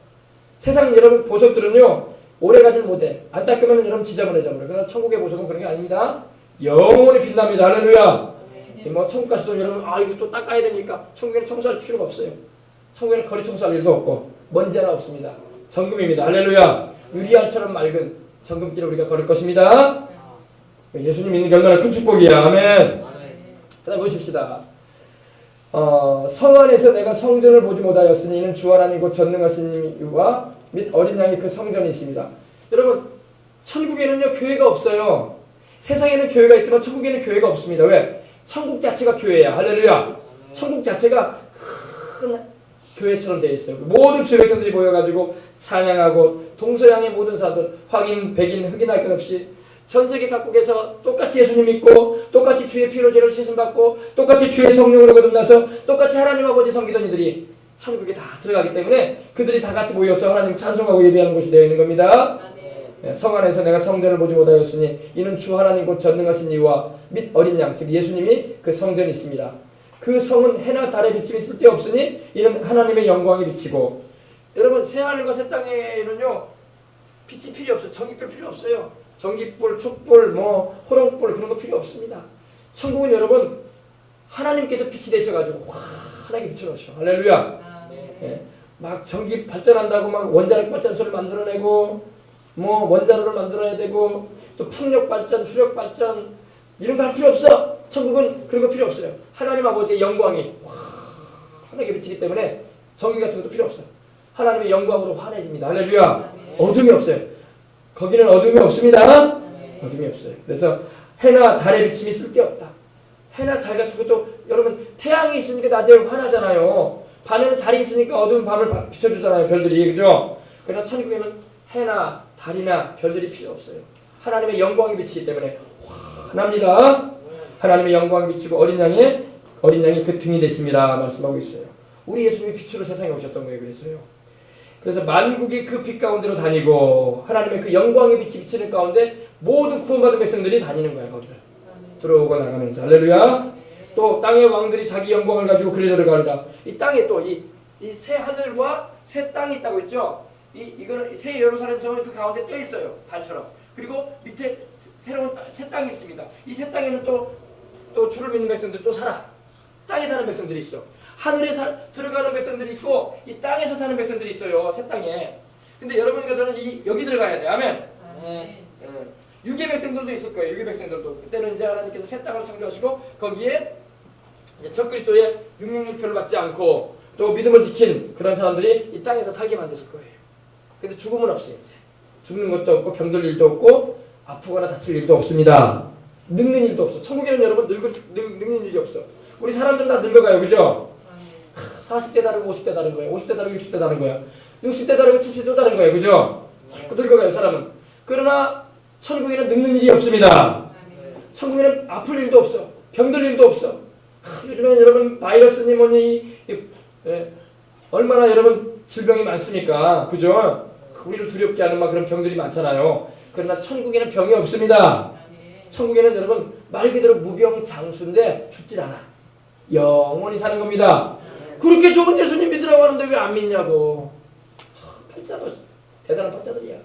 세상 여러분 보석들은요 오래가질 못해. 안 닦으면 여러분 지저분해져 버려. 그러나 천국의 보석은 그런 게 아닙니다. 영원히 빛납니다. 할렐루야. 뭐 천국 가서도 여러분 이거 또 닦아야 됩니까? 천국에는 청소할 필요가 없어요. 천국에는 거리 청소할 일도 없고 먼지 하나 없습니다. 정금입니다. 할렐루야. 유리알처럼 맑은 정금길을 우리가 걸을 것입니다. 예수님 믿는 게 얼마나 큰 축복이야. 아멘. 하나 보십시다. 성 안에서 내가 성전을 보지 못하였으니 이는 주 하나님 곧 전능하신 이와 및 어린 양이 그 성전에 있습니다. 여러분 천국에는요 교회가 없어요. 세상에는 교회가 있지만 천국에는 교회가 없습니다. 왜? 천국 자체가 교회야. 할렐루야. 천국 자체가 큰 교회처럼 되어 있어요. 모든 주의 백성들이 모여가지고 찬양하고 동서양의 모든 사람들 확인, 백인, 흑인할 것 없이 전 세계 각국에서 똑같이 예수님 믿고 똑같이 주의 피로 죄를 씻음받고 똑같이 주의 성령으로 거듭나서 똑같이 하나님 아버지 섬기던 이들이 천국에 다 들어가기 때문에 그들이 다 같이 모여서 하나님 찬송하고 예배하는 곳이 되어 있는 겁니다. 성 안에서 내가 성전을 보지 못하였으니 이는 주 하나님 곧 전능하신 이와 및 어린 양 즉 예수님이 그 성전이 있습니다. 그 성은 해나 달의 비침이 쓸데없으니 이는 하나님의 영광이 비치고 여러분 새하늘과 새 땅에는요 빛이 필요 없어요. 전기불 필요 없어요. 전기불, 촛불, 호롱불 그런 거 필요 없습니다. 천국은 여러분 하나님께서 빛이 되셔가지고 환하게 비춰놓으셔. 할렐루야. 막 전기 발전한다고 막 원자력 발전소를 만들어내고 원자로를 만들어야 되고 또 풍력 발전, 수력 발전 이런 거 할 필요 없어. 천국은 그런 거 필요 없어요. 하나님 아버지의 영광이 환하게 비치기 때문에 전기 같은 것도 필요 없어요. 하나님의 영광으로 환해집니다. 할렐루야. 어둠이 없어요. 거기는 어둠이 없습니다. 어둠이 없어요. 그래서 해나 달의 비침이 쓸데없다. 해나 달 같은 것도 여러분 태양이 있으니까 낮에 환하잖아요. 밤에는 달이 있으니까 어두운 밤을 비춰주잖아요. 별들이. 그죠? 그러나 천국에는 해나 달이나 별들이 필요 없어요. 하나님의 영광이 비치기 때문에 환합니다. 하나님의 영광이 비치고 어린 양이 그 등이 되십니다. 말씀하고 있어요. 우리 예수님이 빛으로 세상에 오셨던 거예요. 그래서 만국이 그 빛 가운데로 다니고 하나님의 그 영광의 빛이 비치는 가운데 모든 구원받은 백성들이 다니는 거야. 거기를 들어오고 나가면서. 할렐루야. 또 땅의 왕들이 자기 영광을 가지고 그리로 가리라. 이 땅에 또 이 새 하늘과 새 땅이 있다고 했죠. 이거는 새 예루살렘 성은 그 가운데 떠 있어요. 달처럼. 그리고 밑에 새로운 새 땅이 있습니다. 이 새 땅에는 또 주를 믿는 백성들 또 살아. 땅에 사는 백성들이 있어. 하늘에 들어가는 백성들이 있고 이 땅에서 사는 백성들이 있어요. 새 땅에. 근데 여러분과 저는 여기 들어가야 돼. 아멘. 유괴 백성들도 있을 거예요. 유괴 백성들도. 그때는 이제 하나님께서 새 땅을 창조하시고 거기에 이제 적그리스도의 666표를 받지 않고 또 믿음을 지킨 그런 사람들이 이 땅에서 살게 만드실 거예요. 근데 죽음은 없어요. 이제. 죽는 것도 없고 병들 일도 없고 아프거나 다칠 일도 없습니다. 늙는 일도 없어. 천국에는 여러분 늙는 일이 없어. 우리 사람들은 다 늙어가요. 그죠? 40대 다르고 50대 다른 거야. 50대 다르고 60대 다른 거야. 60대 다르고 70대 다른 거야. 그죠? 자꾸 늙어가요. 사람은. 그러나 천국에는 늙는 일이 없습니다. 천국에는 아플 일도 없어. 병들 일도 없어. 요즘에는 여러분 바이러스니 뭐니 얼마나 여러분 질병이 많습니까? 그죠? 우리를 두렵게 하는 막 그런 병들이 많잖아요. 그러나 천국에는 병이 없습니다. 천국에는 여러분 말 그대로 무병장수인데 죽질 않아. 영원히 사는 겁니다. 그렇게 좋은 예수님 믿으라고 하는데 왜 안 믿냐고. 팔자도 대단한 팔자들이야.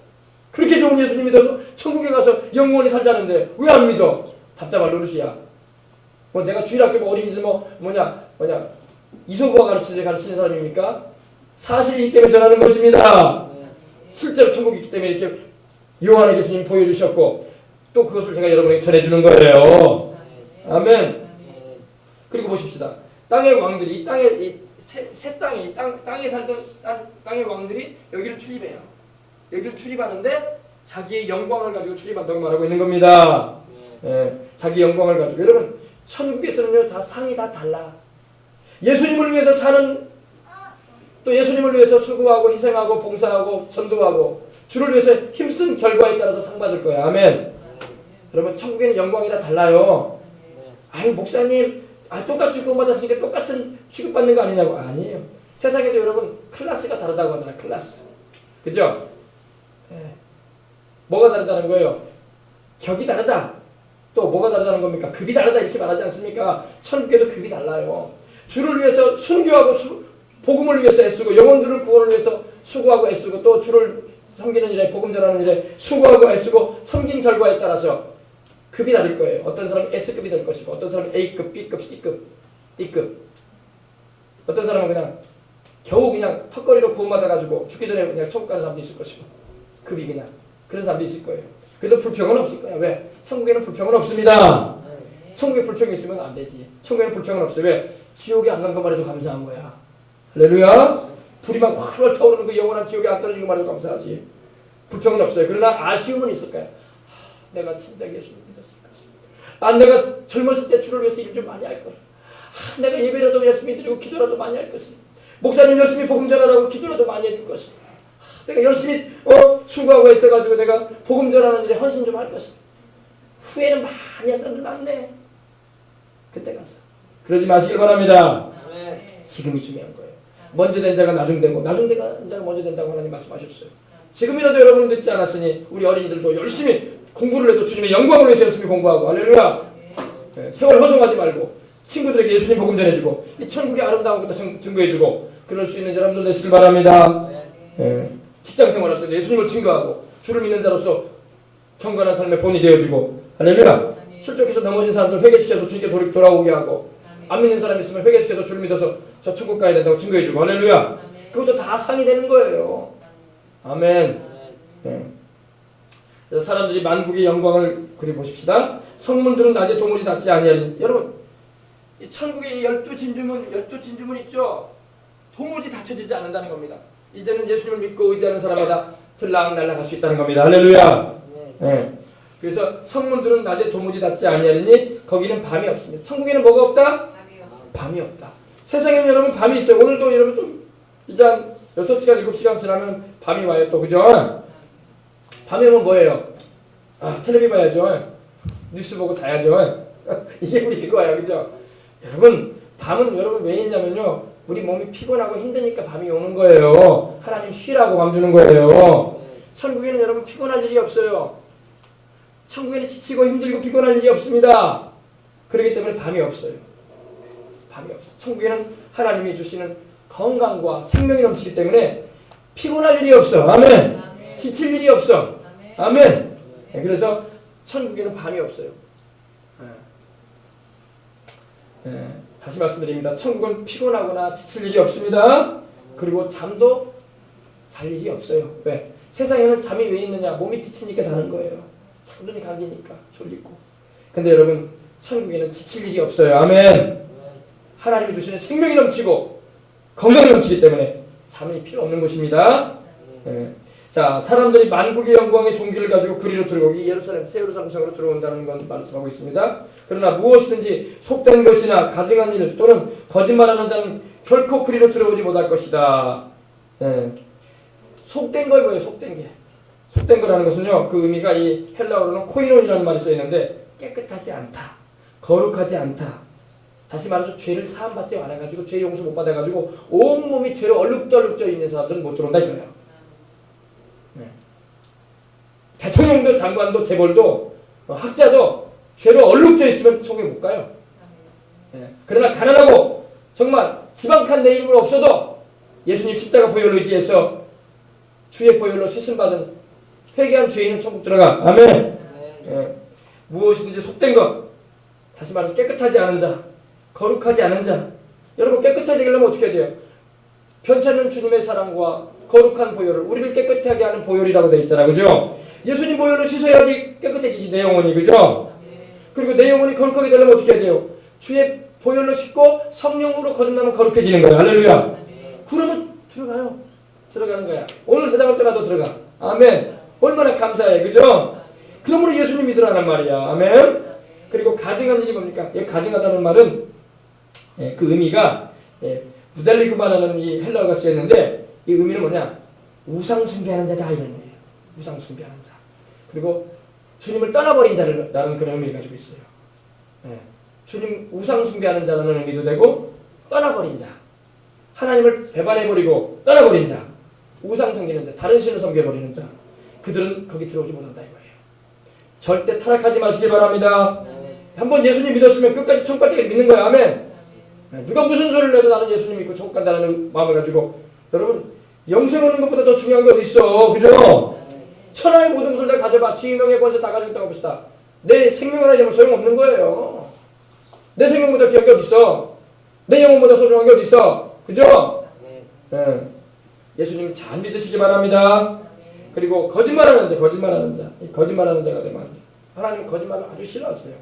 그렇게 좋은 예수님 믿어서 천국에 가서 영원히 살자는데 왜 안 믿어? 답답할 노릇이야. 뭐 내가 주일학교 뭐 어린이들 뭐냐 이소부가 가르치는 사람입니까? 사실이기 때문에 전하는 것입니다. 실제로 천국이 있기 때문에 이렇게 요한에게 주님 보여주셨고 또 그것을 제가 여러분에게 전해주는 거예요. 아멘. 그리고 보십시다. 땅의 왕들이 이 땅에 새 땅에 땅에 살던 땅의 왕들이 여기를 출입해요. 여기를 출입하는데 자기의 영광을 가지고 출입한다고 말하고 있는 겁니다. 자기 영광을 가지고. 여러분 천국에서는요 다 상이 다 달라. 예수님을 위해서 사는 또 예수님을 위해서 수고하고 희생하고 봉사하고 전도하고 주를 위해서 힘쓴 결과에 따라서 상 받을 거예요. 아멘. 여러분 천국에는 영광이 다 달라요. 아유 목사님 똑같이 구원받았으니까 똑같은 취급받는 거 아니냐고. 아니에요. 세상에도 여러분 클래스가 다르다고 하잖아요. 클래스. 그죠? 뭐가 다르다는 거예요? 격이 다르다. 또 뭐가 다르다는 겁니까? 급이 다르다 이렇게 말하지 않습니까? 천국에도 급이 달라요. 주를 위해서 순교하고 복음을 위해서 애쓰고 영혼들을 구원을 위해서 수고하고 애쓰고 또 주를 섬기는 일에 복음 전하는 일에 수고하고 애쓰고 섬긴 결과에 따라서 급이 다를 거예요. 어떤 사람은 S급이 될 것이고 어떤 사람은 A급, B급, C급, D급. 어떤 사람은 그냥 겨우 그냥 턱걸이로 구원받아가지고 죽기 전에 그냥 천국 가는 사람도 있을 것이고 급이 그냥 그런 사람도 있을 거예요. 그래도 불평은 없을 거야. 왜? 천국에는 불평은 없습니다. 천국에 불평이 있으면 안 되지. 천국에는 불평은 없어요. 왜? 지옥에 안 간 것만 해도 감사한 거야. 할렐루야. 불이 막 활활 타오르는 그 영원한 지옥에 안 떨어진 것만 해도 감사하지. 불평은 없어요. 그러나 아쉬움은 있을 거야. 내가 진짜 예수님 믿었을 것이다. 내가 젊었을 때 주를 위해서 일 좀 많이 할 거야. 내가 예배라도 열심히 드리고 기도라도 많이 할 것이다. 목사님 열심히 복음 전하라고 기도라도 많이 해줄 것이다. 내가 열심히 수고하고 있어가지고 내가 복음 전하는 일에 헌신 좀 할 것이다. 후회는 많이 한 사람들 많네. 그때 가서 그러지 마시길 바랍니다. 지금이 중요한 거예요. 먼저 된 자가 나중 되고 나중 된 자가 먼저 된다고 하나님 말씀하셨어요. 지금이라도 여러분은 늦지 않았으니 우리 어린이들도 열심히 공부를 해도 주님의 영광을 위해서 열심히 공부하고 할렐루야. 세월 허송하지 말고 친구들에게 예수님 복음 전해주고 이 천국의 아름다운 것도 증거해주고 그럴 수 있는 여러분들 되시길 바랍니다. 직장 생활할 때 예수님을 증거하고 주를 믿는 자로서 경건한 삶의 본이 되어주고 할렐루야. 실족해서 넘어진 사람들 회개시켜서 주님께 돌아오게 하고 안 믿는 사람 있으면 회개시켜서 주를 믿어서 저 천국 가야 된다고 증거해주고 할렐루야. 그것도 다 상이 되는 거예요. 아멘. 그래서 사람들이 만국의 영광을 그리 보십시다. 성문들은 낮에 도무지 닿지 아니하리니. 여러분 이 천국의 12진주문 있죠. 도무지 닫혀지지 않는다는 겁니다. 이제는 예수님을 믿고 의지하는 사람마다 들락날락 할 수 있다는 겁니다. 할렐루야. 그래서 성문들은 낮에 도무지 닿지 아니하리니 거기는 밤이 없습니다. 천국에는 뭐가 없다? 밤이 없다. 세상에는 여러분 밤이 있어요. 오늘도 여러분 좀 이제 한 6시간 7시간 지나면 밤이 와요. 또 그죠? 밤에 오면 뭐예요? 텔레비 봐야죠. 뉴스 보고 자야죠. 이게 우리 이거예요. 그죠? 여러분 밤은 여러분 왜 있냐면요. 우리 몸이 피곤하고 힘드니까 밤이 오는 거예요. 하나님 쉬라고 밤 주는 거예요. 천국에는 여러분 피곤할 일이 없어요. 천국에는 지치고 힘들고 피곤할 일이 없습니다. 그렇기 때문에 밤이 없어요. 밤이 없어요. 천국에는 하나님이 주시는 건강과 생명이 넘치기 때문에 피곤할 일이 없어. 아멘. 지칠 일이 없어. 아멘. 그래서 천국에는 밤이 없어요. 다시 말씀드립니다. 천국은 피곤하거나 지칠 일이 없습니다. 그리고 잠도 잘 일이 없어요. 왜? 세상에는 잠이 왜 있느냐? 몸이 지치니까 자는 거예요. 자꾸 눈이 감기니까 졸리고. 근데 여러분 천국에는 지칠 일이 없어요. 아멘. 하나님이 주시는 생명이 넘치고 건강이 넘치기 때문에 잠이 필요 없는 곳입니다. 자, 사람들이 만국의 영광의 종기를 가지고 그리로 들어오기 예루살렘 새 예루살렘 성으로 들어온다는 건 말씀하고 있습니다. 그러나 무엇이든지 속된 것이나 가증한 일 또는 거짓말하는 자는 결코 그리로 들어오지 못할 것이다. 속된 거 뭐예요? 속된 게. 속된 거라는 것은요, 그 의미가 이 헬라어로는 코이논이라는 말이 써 있는데 깨끗하지 않다, 거룩하지 않다. 다시 말해서 죄를 사함받지 않아가지고 죄 용서 못 받아가지고 온몸이 죄로 얼룩덜룩져 있는 사람들은 못 들어온다 이거예요. 네. 대통령도 장관도 재벌도 학자도 죄로 얼룩져 있으면 천국에 못 가요. 네. 그러나 가난하고 정말 지방칸 내 이름은 없어도 예수님 십자가 보혈로 의지해서 주의 보혈로 씻음받은 회개한 죄인은 천국 들어가. 아멘. 네. 무엇이든지 속된 것, 다시 말해서 깨끗하지 않은 자, 거룩하지 않은 자. 여러분 깨끗하게 하려면 어떻게 해야 돼요? 편찮는 주님의 사랑과 거룩한 보혈을, 우리를 깨끗하게 하는 보혈이라고 되어 있잖아, 그죠? 예수님 보혈로 씻어야지 깨끗해지지, 내 영혼이, 그죠? 그리고 내 영혼이 거룩하게 되려면 어떻게 해야 돼요? 주의 보혈로 씻고 성령으로 거듭나면 거룩해지는 거야. 할렐루야. 그러면 들어가요. 들어가는 거야. 오늘 세상을 떠나도 들어가. 아멘. 얼마나 감사해, 그죠? 그러므로 예수님 믿으라는 말이야. 아멘. 그리고 가증한 일이 뭡니까? 이 가증하다는 말은 그 의미가 부달리그마라는 이 헬라어가 쓰였는데, 이 의미는 뭐냐? 우상 숭배하는 자다 이런 의미예요. 우상 숭배하는 자. 그리고 주님을 떠나버린 자라는 그런 의미를 가지고 있어요. 주님 우상 숭배하는 자라는 의미도 되고, 떠나버린 자, 하나님을 배반해버리고 떠나버린 자, 우상 섬기는 자, 다른 신을 섬겨버리는 자, 그들은 거기 들어오지 못한다 이거예요. 절대 타락하지 마시기 바랍니다. 한번 예수님 믿었으면 끝까지 천국 갈 때까지 믿는 거야. 아멘. 누가 무슨 소리를 해도 나는 예수님 믿고 천국 간다는 마음을 가지고, 여러분 영생 얻는 것보다 더 중요한 게 어디 있어, 그죠? 천하의 모든 것을 다 가져봐. 지위명예 권세 다 가져있다고 봅시다. 내 생명을 하려면 소용없는 거예요. 내 생명보다 귀한 게 어디 있어? 내 영혼보다 소중한 게 어디 있어, 그죠? 예수님 잘 믿으시기 바랍니다. 그리고 거짓말하는 자, 거짓말하는 자가 되면 하나님은 거짓말을 아주 싫어하세요.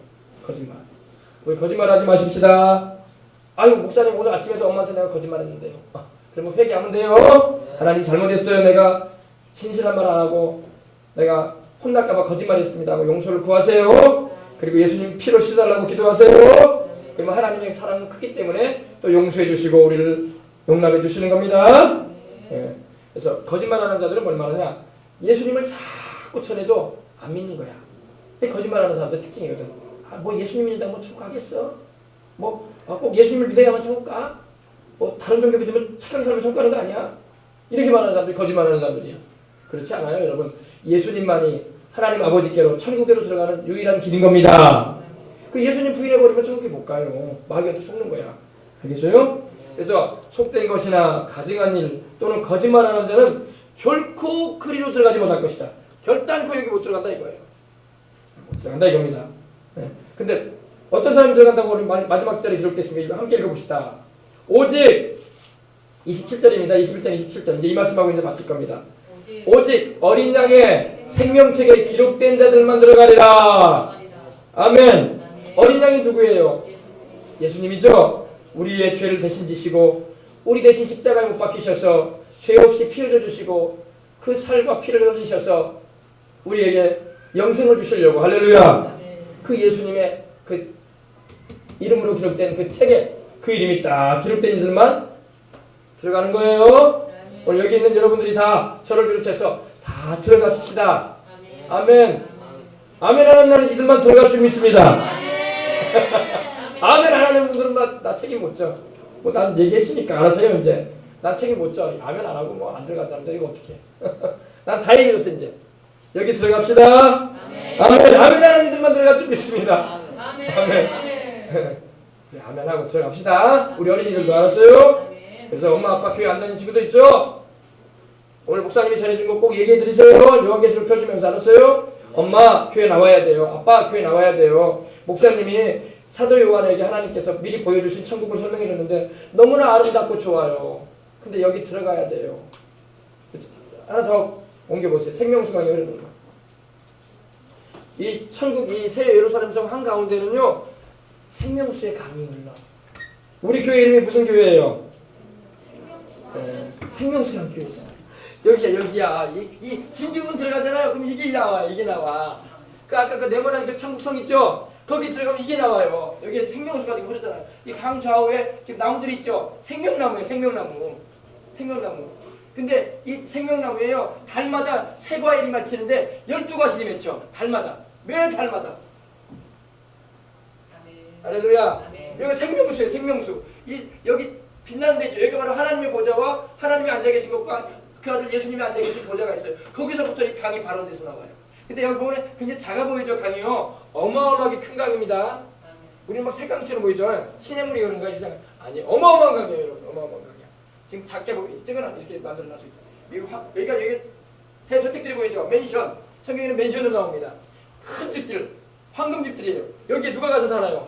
거짓말. 우리 거짓말하지 마십시다. 아유 목사님 오늘 아침에도 엄마한테 내가 거짓말했는데요. 그러면 회개하면 돼요. 하나님 잘못했어요. 내가 진실한 말 안 하고 내가 혼날까봐 거짓말했습니다 하고 용서를 구하세요. 그리고 예수님 피로 씻어달라고 기도하세요. 그러면 하나님의 사랑은 크기 때문에 또 용서해 주시고 우리를 용납해 주시는 겁니다. 그래서 거짓말하는 자들은 뭘 말하냐? 예수님을 자꾸 전해도 안 믿는 거야. 거짓말하는 사람들 특징이거든. 뭐 예수님 믿는다고 뭐 천국 가겠어? 꼭 예수님을 믿어야만 천국 가? 다른 종교 믿으면 착하게 살면 천국 가는 거 아니야? 이렇게 말하는 사람들이 거짓말하는 사람들이야. 그렇지 않아요, 여러분? 예수님만이 하나님 아버지께로 천국에로 들어가는 유일한 길인 겁니다. 그 예수님 부인해버리면 천국에 못 가요. 마귀한테 속는 거야. 알겠어요? 그래서 속된 것이나 가증한 일 또는 거짓말하는 자는 결코 그리로 들어가지 못할 것이다. 결단코 여기 못 들어간다 이거예요. 못 들어간다 이겁니다. 근데 어떤 사람이 들어간다고 우리 마지막 절에 기록됐으니까 이거 함께 읽어봅시다. 오직 27절입니다. 21장 27절. 이제 이 말씀하고 이제 마칠 겁니다. 오직 어린 양의 생명책에 기록된 자들만 들어가리라. 아멘. 어린 양이 누구예요? 예수님이죠. 우리의 죄를 대신 지시고 우리 대신 십자가에 못 박히셔서 죄 없이 피 흘려주시고 그 살과 피를 흘리셔서 우리에게 영생을 주시려고. 할렐루야. 그 예수님의 그 이름으로 기록된 그 책에 그 이름이 딱 기록된 이들만 들어가는 거예요. 오늘 여기 있는 여러분들이 다 저를 비롯해서 다 들어가십시다. 아멘. 아멘 하는 날은 이들만 들어갈 줄 믿습니다. 아멘 안 하는 분들은 나 책임 못 져. 난 얘기했으니까 알아서요 이제. 난 책임 못 져. 아멘 안 하고 안 들어간다는데 이거 어떻게? 난 다 얘기했어 이제. 여기 들어갑시다. 아멘. 아멘 하는 이들만 들어갈 줄 믿습니다. 아멘. 아멘 하고 들어갑시다. 우리 어린이들도 알았어요? 그래서 엄마 아빠 교회 안 다니는 친구도 있죠? 오늘 목사님이 전해준 거 꼭 얘기해 드리세요. 요한계시록 펴주면서 알았어요? 엄마 교회 나와야 돼요. 아빠 교회 나와야 돼요. 목사님이 사도 요한에게 하나님께서 미리 보여주신 천국을 설명해 줬는데 너무나 아름답고 좋아요. 근데 여기 들어가야 돼요. 하나 더 옮겨보세요. 생명수강이 흐르는 거. 이 천국, 이 새 예루살렘 성 한가운데는요 생명수의 강이 흘러. 우리 교회 이름이 무슨 교회예요? 생명수강 교회잖아. 여기야. 이 진주문 들어가잖아요. 그럼 이게 나와. 그 아까 그 네모난 그 천국성 있죠? 거기 들어가면 이게 나와요. 여기에 생명수가 지금 흐르잖아요. 이 강 좌우에 지금 나무들이 있죠? 생명나무예요. 생명나무. 그 근데 이 생명나무에요. 달마다 새 과일이 맺히는데 12가지 맺혀. 달마다. 매 달마다. 할렐루야. 여기 생명수예요. 생명수. 여기 빛나는 데죠. 여기 바로 하나님의 보좌와 하나님이 앉아 계신 것과 그 아들 예수님이 앉아 계신 보좌가 있어요. 거기서부터 이 강이 발원돼서 나와요. 근데 여기 보면 굉장히 작아 보이죠. 강이요. 어마어마하게 큰 강입니다. 우리는 막 색강처럼 보이죠. 시냇물이 그런가 이상. 아니 어마어마한 강이에요. 여러분. 어마어마한 강이야. 지금 작게 보이. 찍어놔 이렇게 만들어놨어 있잖아요. 여기가 여기 대저택들이 보이죠. 맨션. 성경에는 맨션으로 나옵니다. 큰 집들, 황금집들이에요. 여기에 누가 가서 살아요?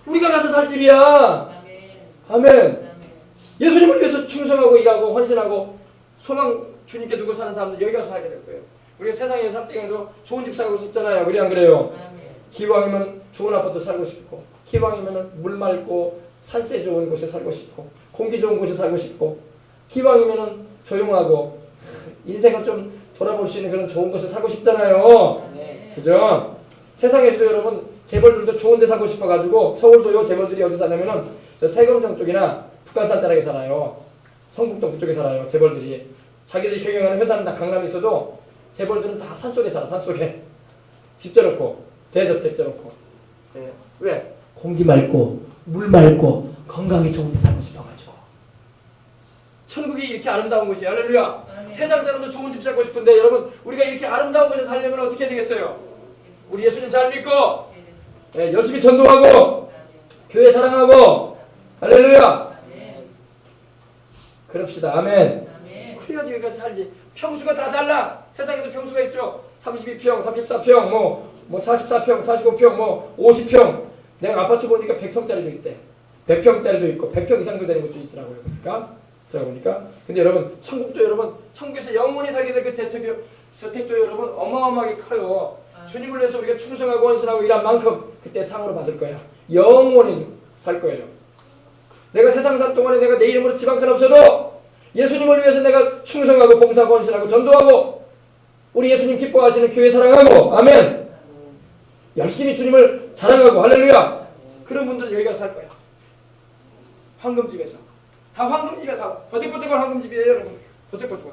우리가 가서 살 집이야. 아멘. 예수님을 위해서 충성하고 일하고 헌신하고 소망 주님께 두고 사는 사람들 여기 가서 살게 될 거예요. 우리가 세상에 살 때에도 좋은 집 살고 싶잖아요. 그래 안 그래요? 기왕이면 좋은 아파트 살고 싶고, 기왕이면 물 맑고 산세 좋은 곳에 살고 싶고, 공기 좋은 곳에 살고 싶고, 기왕이면 조용하고 인생을 좀 돌아볼 수 있는 그런 좋은 곳에 살고 싶잖아요. 그죠? 세상에서도 여러분 재벌들도 좋은 데 살고 싶어가지고 서울도요 재벌들이 어디 사냐면은 저 세금정 쪽이나 북한산 자락에 살아요. 성북동 그쪽에 살아요. 재벌들이 자기들이 경영하는 회사는 다 강남에 있어도 재벌들은 다 산속에 살아. 산속에 집 져놓고 대저택 져놓고. 예. 왜? 공기 맑고 물 맑고 건강이 좋은 데 살고 싶어가지고. 천국이 이렇게 아름다운 곳이에요. 할렐루야. 세상 사람도 좋은 집 살고 싶은데 여러분 우리가 이렇게 아름다운 곳에 살려면 어떻게 해야 되겠어요? 우리 예수님 잘 믿고 예, 열심히 전도하고 교회 사랑하고 할렐루야. 그럽시다. 아멘. 그래야지 여기가 살지. 평수가 다 달라. 세상에도 평수가 있죠. 32평, 34평, 뭐 44평, 45평, 뭐 50평. 내가 아파트 보니까 100평짜리도 있대. 100평짜리도 있고 100평 이상도 되는 것도 있더라고요. 그러니까 제가 보니까. 근데 여러분 천국도 여러분 천국에서 영원히 살게 될 그 저택도 여러분 어마어마하게 커요. 주님을 위해서 우리가 충성하고 헌신하고 일한 만큼 그때 상으로 받을 거야. 영원히 살 거예요. 내가 세상 살 동안에 내가 내 이름으로 지방산 없어도 예수님을 위해서 내가 충성하고 봉사하고 헌신하고 전도하고 우리 예수님 기뻐하시는 교회 사랑하고 아멘. 열심히 주님을 자랑하고 할렐루야. 그런 분들은 여기 가서 살 거야. 황금집에서. 다 황금집이야. 다 버뜩버뜩한 황금집이에요 여러분. 버뜩버뜩한.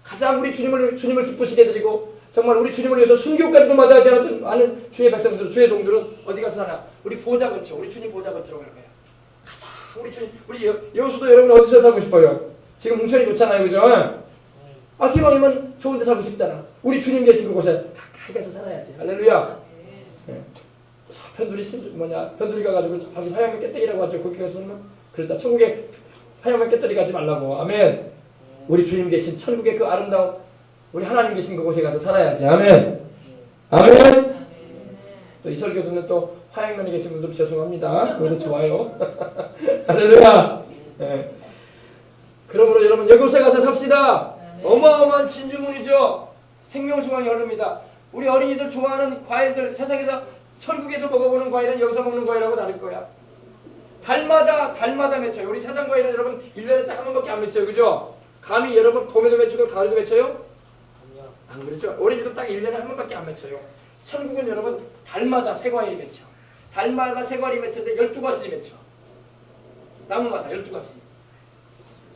가장 우리 주님을 기쁘시게 드리고 정말 우리 주님을 위해서 순교까지도 마다하지 않은 주의 백성들, 주의 종들은 어디 가서 사나? 우리 보좌 근처, 우리 주님 보좌 근처로 갈 거야. 가자, 우리 주님, 우리 여수도 여러분 어디서 살고 싶어요? 지금 뭉천이 좋잖아요, 그죠? 아, 기왕이면 좋은 데 살고 싶잖아. 우리 주님 계신 그곳에 가까이 가서 살아야지. 할렐루야. 네. 편두리 가가지고 저기 화양면 깨뜨기라고 하죠. 거기 가서는 그러자 천국에 화양면 깨뜨리 가지 말라고. 아멘. 우리 주님 계신 천국의 그 아름다운 우리 하나님 계신 그곳에 가서 살아야지. 아멘. 아멘. 또 이 설교 듣는 또 화양면에 계신 분들 죄송합니다. 그것도 좋아요. 할렐루야. 네. 그러므로 여러분 여곳에 가서 삽시다. 어마어마한 진주문이죠. 생명수강이 흐릅니다. 우리 어린이들 좋아하는 과일들 세상에서 천국에서 먹어보는 과일은 여기서 먹는 과일하고 다를 거야. 달마다 맺혀요. 우리 세상 과일은 여러분 1년에 딱 한 번밖에 안 맺혀요. 그죠? 감이 여러분 봄에도 맺히고 가을에도 맺혀요? 안 그렇죠? 오렌지도 딱 1년에 한 번밖에 안 맺혀요. 천국은 여러분 달마다 새 과일이 맺혀. 달마다 새 과일이 맺혔는데 12가지 맺혀. 나무마다 12가지.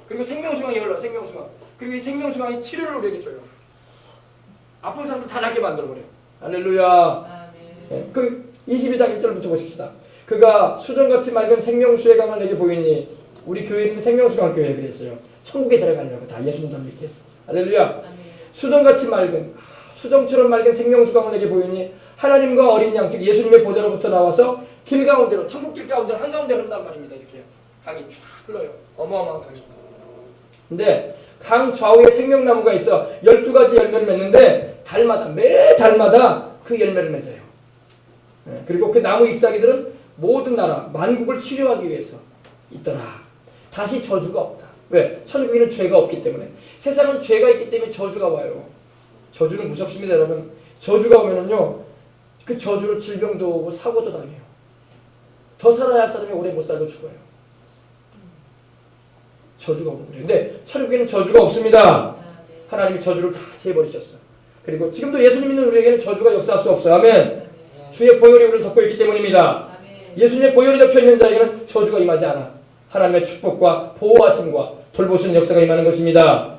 그리고 생명수강이 흘러. 생명수강. 그리고 이 생명수강이 치료를 우리에게 줘요. 아픈 사람도 다 낫게 만들어버려요. 할렐루야. 네. 그 22장 1절부터 보십시다. 그가 수정같이 맑은 생명수의 강을 내게 보이니 우리 교회는 생명수강 교회 그랬어요. 천국에 들어가려고 다 예수님 잘 믿게 했어. 할렐루야. 수정같이 맑은 수정처럼 맑은 생명수강을 내게 보이니 하나님과 어린 양 즉 예수님의 보좌로부터 나와서 길 가운데로 천국 길 가운데로 한가운데로 흐른단 말입니다. 이렇게 강이 쫙 흘러요. 어마어마한 강이. 근데 강 좌우에 생명나무가 있어 12가지 열매를 맺는데 매 달마다 그 열매를 맺어요. 그리고 그 나무 잎사귀들은 모든 나라 만국을 치료하기 위해서 있더라. 다시 저주가 없다. 왜? 천국에는 죄가 없기 때문에. 세상은 죄가 있기 때문에 저주가 와요. 저주는 무섭습니다 여러분. 저주가 오면은요 그 저주로 질병도 오고 사고도 당해요. 더 살아야 할 사람이 오래 못 살고 죽어요. 저주가 오는 거예요. 근데 천국에는 저주가 없습니다. 하나님이 저주를 다 제버리셨어. 그리고 지금도 예수님 믿는 우리에게는 저주가 역사할 수 없어요. 아멘. 주의 보혈이 우리를 덮고 있기 때문입니다. 예수님의 보혈이 덮여 있는 자에게는 저주가 임하지 않아. 하나님의 축복과 보호하심과 돌보시는 역사가 임하는 것입니다.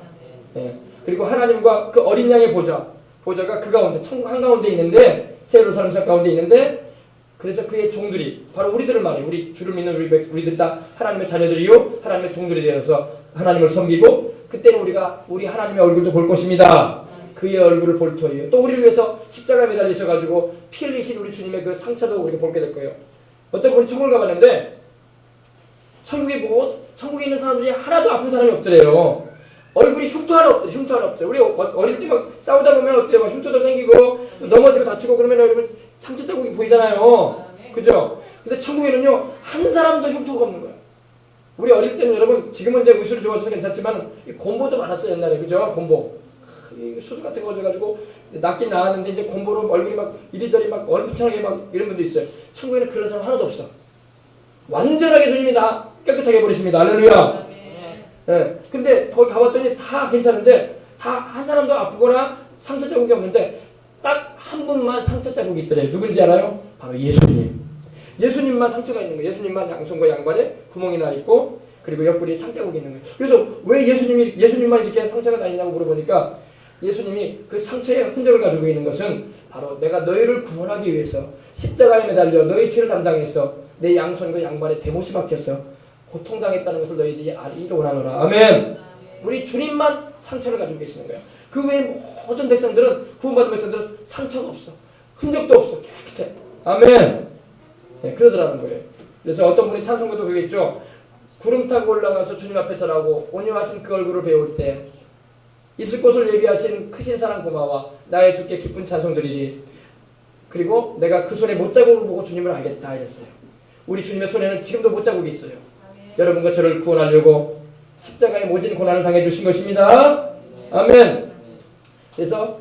예. 그리고 하나님과 그 어린 양의 보좌가 그 가운데 천국 한가운데 있는데 새 예루살렘 성 가운데 있는데 그래서 그의 종들이 바로 우리들을 말해요. 우리 주를 믿는 우리들이 다 하나님의 자녀들이요 하나님의 종들이 되어서 하나님을 섬기고 그때는 우리가 우리 하나님의 얼굴도 볼 것입니다. 그의 얼굴을 볼 터이요. 또 우리를 위해서 십자가에 매달리셔가지고 피 흘리신 우리 주님의 그 상처도 우리가 보게 될 거예요. 어떤 분이 천국을 가봤는데 천국에 있는 사람들이 하나도 아픈 사람이 없더래요. 얼굴이 흉터 하나 없더래. 우리 어릴 때 막 싸우다 보면 어때요? 막 흉터도 생기고 넘어지고 다치고 그러면 여러분 상처 자국이 보이잖아요. 그죠? 근데 천국에는요 한 사람도 흉터가 없는 거예요. 우리 어릴 때는 여러분 지금은 이제 의술을 좋아해서 괜찮지만 곰보도 많았어요 옛날에. 그죠? 곰보 수술 같은 거 가지고 낫긴 나았는데 이제 곰보로 얼굴이 막 이리저리 막 얼핏하게 막 이런 분도 있어요. 천국에는 그런 사람 하나도 없어. 완전하게 주님이 다 깨끗하게 해버리십니다. 할렐루야. 예. 근데 거기 가봤더니 다 괜찮은데 다 한 사람도 아프거나 상처 자국이 없는데 딱 한 분만 상처 자국이 있더래요. 누군지 알아요? 바로 예수님. 예수님만 상처가 있는 거예요. 예수님만 양손과 양발에 구멍이 나 있고 그리고 옆구리에 창자국이 있는 거예요. 그래서 왜 예수님만 이렇게 상처가 나 있냐고 물어보니까 예수님이 그 상처의 흔적을 가지고 있는 것은 바로 내가 너희를 구원하기 위해서 십자가에 매달려 너희 죄를 담당해서 내 양손과 양발에 대못이 박혀서 고통당했다는 것을 너희들이 알기를 원하노라. 아멘. 우리 주님만 상처를 가지고 계시는 거예요. 그 외에 모든 백성들은 구원받은 백성들은 상처가 없어. 흔적도 없어. 깨끗해. 아멘. 네, 그러더라는 거예요. 그래서 어떤 분이 찬송가도 그게 있죠. 구름 타고 올라가서 주님 앞에 절하고 온유하신 그 얼굴을 배울 때 있을 곳을 예비하신 크신 사랑 고마워 나의 주께 기쁜 찬송 드리리. 그리고 내가 그 손에 못자국을 보고 주님을 알겠다 이랬어요. 우리 주님의 손에는 지금도 못자국이 있어요. 여러분과 저를 구원하려고 십자가에 모진 고난을 당해주신 것입니다. 아멘. 그래서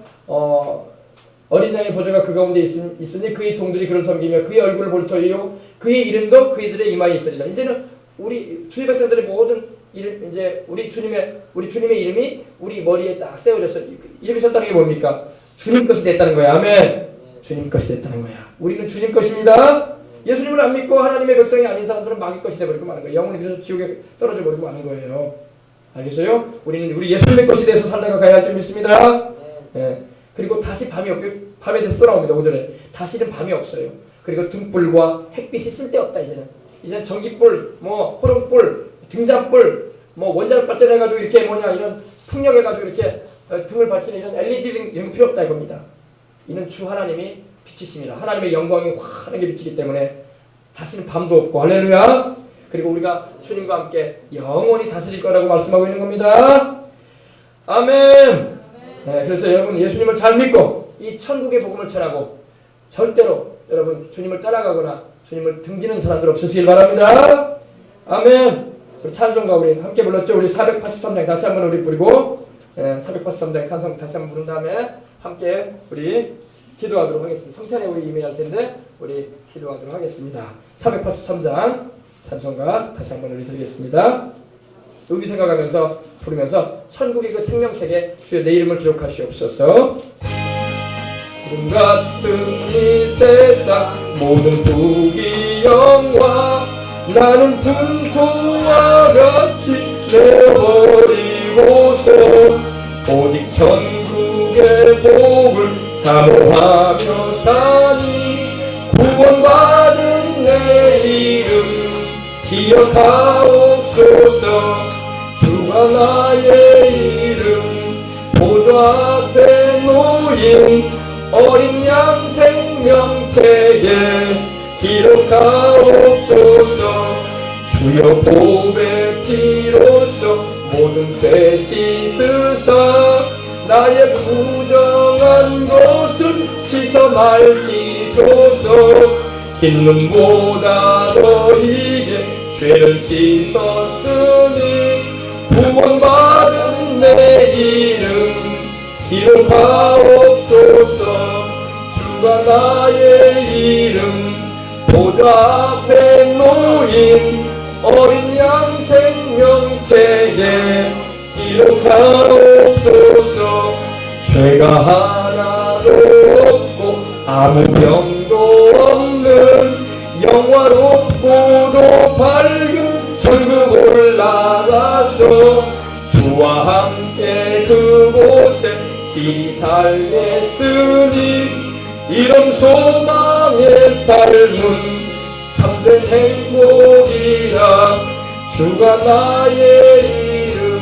어린 양의 보좌가 그 가운데 있으니 그의 종들이 그를 섬기며 그의 얼굴을 볼 터이요 그의 이름도 그이들의 이마에 있으리라. 이제는 우리 주의 백성들의 모든 이름 이제 우리 주님의 이름이 우리 머리에 딱 세워졌어요. 이름이 섰다는 게 뭡니까? 주님 것이 됐다는 거야. 아멘. 주님 것이 됐다는 거야. 우리는 주님 것입니다. 예수님을 안 믿고 하나님의 백성이 아닌 사람들은 마귀 것이 되어버리고 마는 거예요. 영혼이 그래서 지옥에 떨어져 버리고 마는 거예요. 알겠어요? 우리는 우리 예수님의 것이 돼서 살다가 가야 할 줄 믿습니다. 예. 그리고 다시 밤에 돼서 또 나옵니다. 오전에 다시는 밤이 없어요. 그리고 등불과 햇빛이 쓸데없다. 이제는 전기불, 뭐 호롱불, 등잔불, 뭐 원자력 발전해가지고 이렇게 이런 풍력해가지고 이렇게 등을 밝히는 이런 LED 등 이런 거 필요 없다 이겁니다. 이는 주 하나님이 빛이십니다. 하나님의 영광이 환하게 비치기 때문에 다시는 밤도 없고 할렐루야. 그리고 우리가 주님과 함께 영원히 다스릴 거라고 말씀하고 있는 겁니다. 아멘. 네, 그래서 여러분 예수님을 잘 믿고 이 천국의 복음을 전하고 절대로 여러분 주님을 따라가거나 주님을 등지는 사람들 없으시길 바랍니다. 아멘. 우리 찬송가 우리 함께 불렀죠. 우리 483장 다시 한번 우리 부르고 483장 찬송 다시 한번 부른 다음에 함께 우리 기도하도록 하겠습니다. 성찬에 우리 임해야 할 텐데 우리 기도하도록 하겠습니다. 483장 찬송가 다시 한번 우리 드리겠습니다. 의미 생각하면서 부르면서 천국의 그 생명책에 주여 내 이름을 기록하시옵소서. 구름 같은 이 세상 모든 부귀 영화 나는 등토와 같이 내어버리고서 오직 천국의 복을 사모하며 사니 구원받은 내 이름 기억하옵소서. 주가 나의 이름 보좌 앞에 놓인 어린 양 생명책에 기록하옵소서. 주여 보배 피로써 모든 죄 씻으사 나의 부정한 것을 씻어 맑히소서. 흰 눈보다 너희의 죄를 씻었으니 구원받은 내 이름 기록하옵소서. 주가 나의 이름 보좌 앞에 놓인 어린 양 생명책에 기록하옵소서. 죄가 하나도 없고 아무 병도 없는 영화롭고도 밝은 천국 올라가서 주와 함께 그곳에 길이 살겠으니 이런 소망의 삶은 참된 행복이라 주가 나의 이름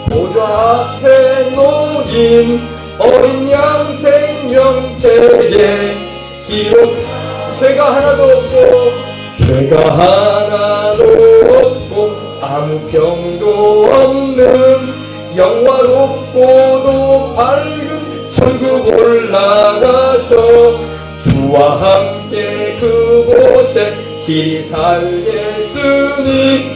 보좌 앞에 놓인 어린 양 생명책에 기록 죄가 하나도 없고 아무 병도 없는 영화롭고도 밝은 천국 올라가서 주와 함께 그곳에 길이 살겠으니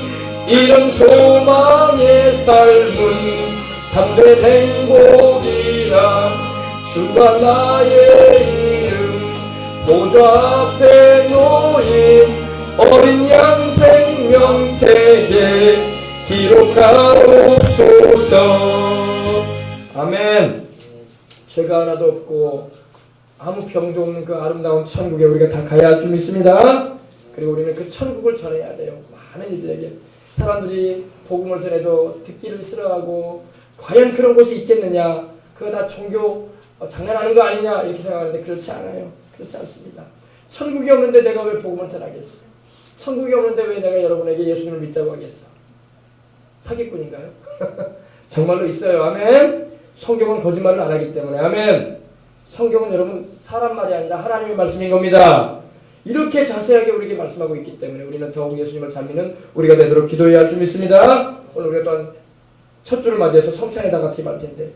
이런 소망의 삶은 참된 행복이라 주가 나의 이름 보좌 앞에 놓인 어린 양 생명책에 기록하옵소서. 아멘. 죄가 하나도 없고 아무 병도 없는 그 아름다운 천국에 우리가 다 가야 할 줄 믿습니다. 그리고 우리는 그 천국을 전해야 돼요. 많은 이들에게. 사람들이 복음을 전해도 듣기를 싫어하고 과연 그런 곳이 있겠느냐, 그거 다 종교 장난하는 거 아니냐 이렇게 생각하는데 그렇지 않아요. 그렇지 않습니다. 천국이 없는데 내가 왜 복음을 전하겠어? 천국이 없는데 왜 내가 여러분에게 예수님을 믿자고 하겠어? 사기꾼인가요? 정말로 있어요. 아멘. 성경은 거짓말을 안 하기 때문에. 아멘. 성경은 여러분 사람 말이 아니라 하나님의 말씀인 겁니다. 이렇게 자세하게 우리에게 말씀하고 있기 때문에 우리는 더욱 예수님을 잘 믿는 우리가 되도록 기도해야 할 줄 믿습니다. 오늘 우리가 또한 첫 주를 맞이해서 성찬에 다 같이 말 텐데,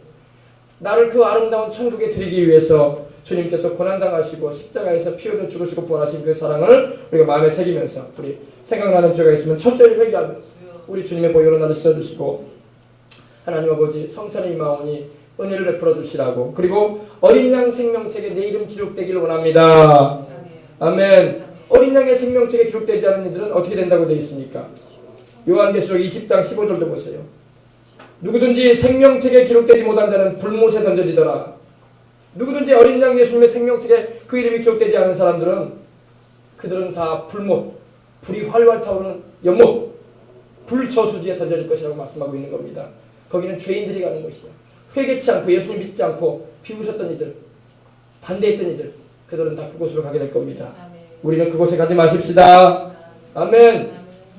나를 그 아름다운 천국에 드리기 위해서 주님께서 고난당하시고 십자가에서 피 흘려 죽으시고 부활하신 그 사랑을 우리가 마음에 새기면서, 우리 생각나는 죄가 있으면 철저히 회개하면서 우리 주님의 보혈로 나를 씻어주시고, 하나님 아버지 성찬에 임하오니 은혜를 베풀어 주시라고, 그리고 어린 양 생명책에 내 이름 기록되기를 원합니다. 아멘. 어린 양의 생명책에 기록되지 않은 이들은 어떻게 된다고 되어 있습니까? 요한계시록 20장 15절도 보세요. 누구든지 생명책에 기록되지 못한 자는 불못에 던져지더라. 누구든지 어린 양 예수님의 생명책에 그 이름이 기록되지 않은 사람들은 그들은 다 불못, 불이 활활 타오르는 연못, 불저수지에 던져질 것이라고 말씀하고 있는 겁니다. 거기는 죄인들이 가는 것이야. 회개치 않고 예수님 믿지 않고 비웃었던 이들, 반대했던 이들, 그들은 다 그곳으로 가게 될 겁니다. 우리는 그곳에 가지 마십시다. 아멘.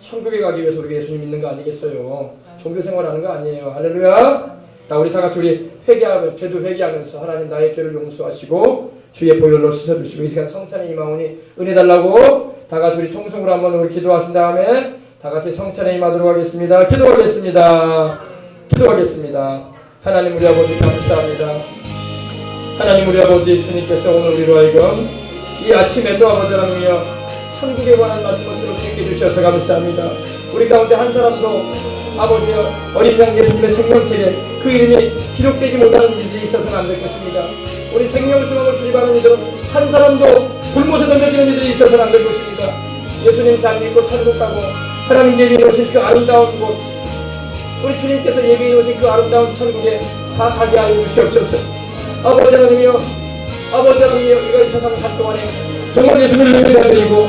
천국에 가기 위해서 우리가 예수님 믿는 거 아니겠어요? 종교생활하는 거 아니에요. 할렐루야. 자, 우리 다 같이 우리 회개하며, 죄도 회개하면서 하나님 나의 죄를 용서하시고 주의 보혈로 씻어주시고 이 시간 성찬에 임하오니 은혜 달라고 다 같이 우리 통성으로 한번 우리 기도하신 다음에 다 같이 성찬에 임하도록 하겠습니다. 기도하겠습니다. 하나님 우리 아버지 감사합니다. 하나님 우리 아버지, 주님께서 오늘 우리로 하여금 이 아침에도 아버지 하나님이여 천국에 관한 말씀을 들을 수 있게 해주셔서 감사합니다. 우리 가운데 한 사람도 아버지여 어린 양 예수님의 생명책에 그 이름이 기록되지 못하는 일이 있어서는 안 될 것입니다. 우리 생명수명을 주입하는 이들은 한 사람도 불못에 던져지는 일이 있어서는 안 될 것입니다. 예수님 잘 믿고 천국 가고 하나님 예비해 놓으신 그 아름다운 곳, 우리 주님께서 예비해 놓으신 그 아름다운 천국에 다 가게 하여 주시옵소서. 아버지 하나님이여, 우리가 이 세상 살 동안에 정말 예수님을 예배드리고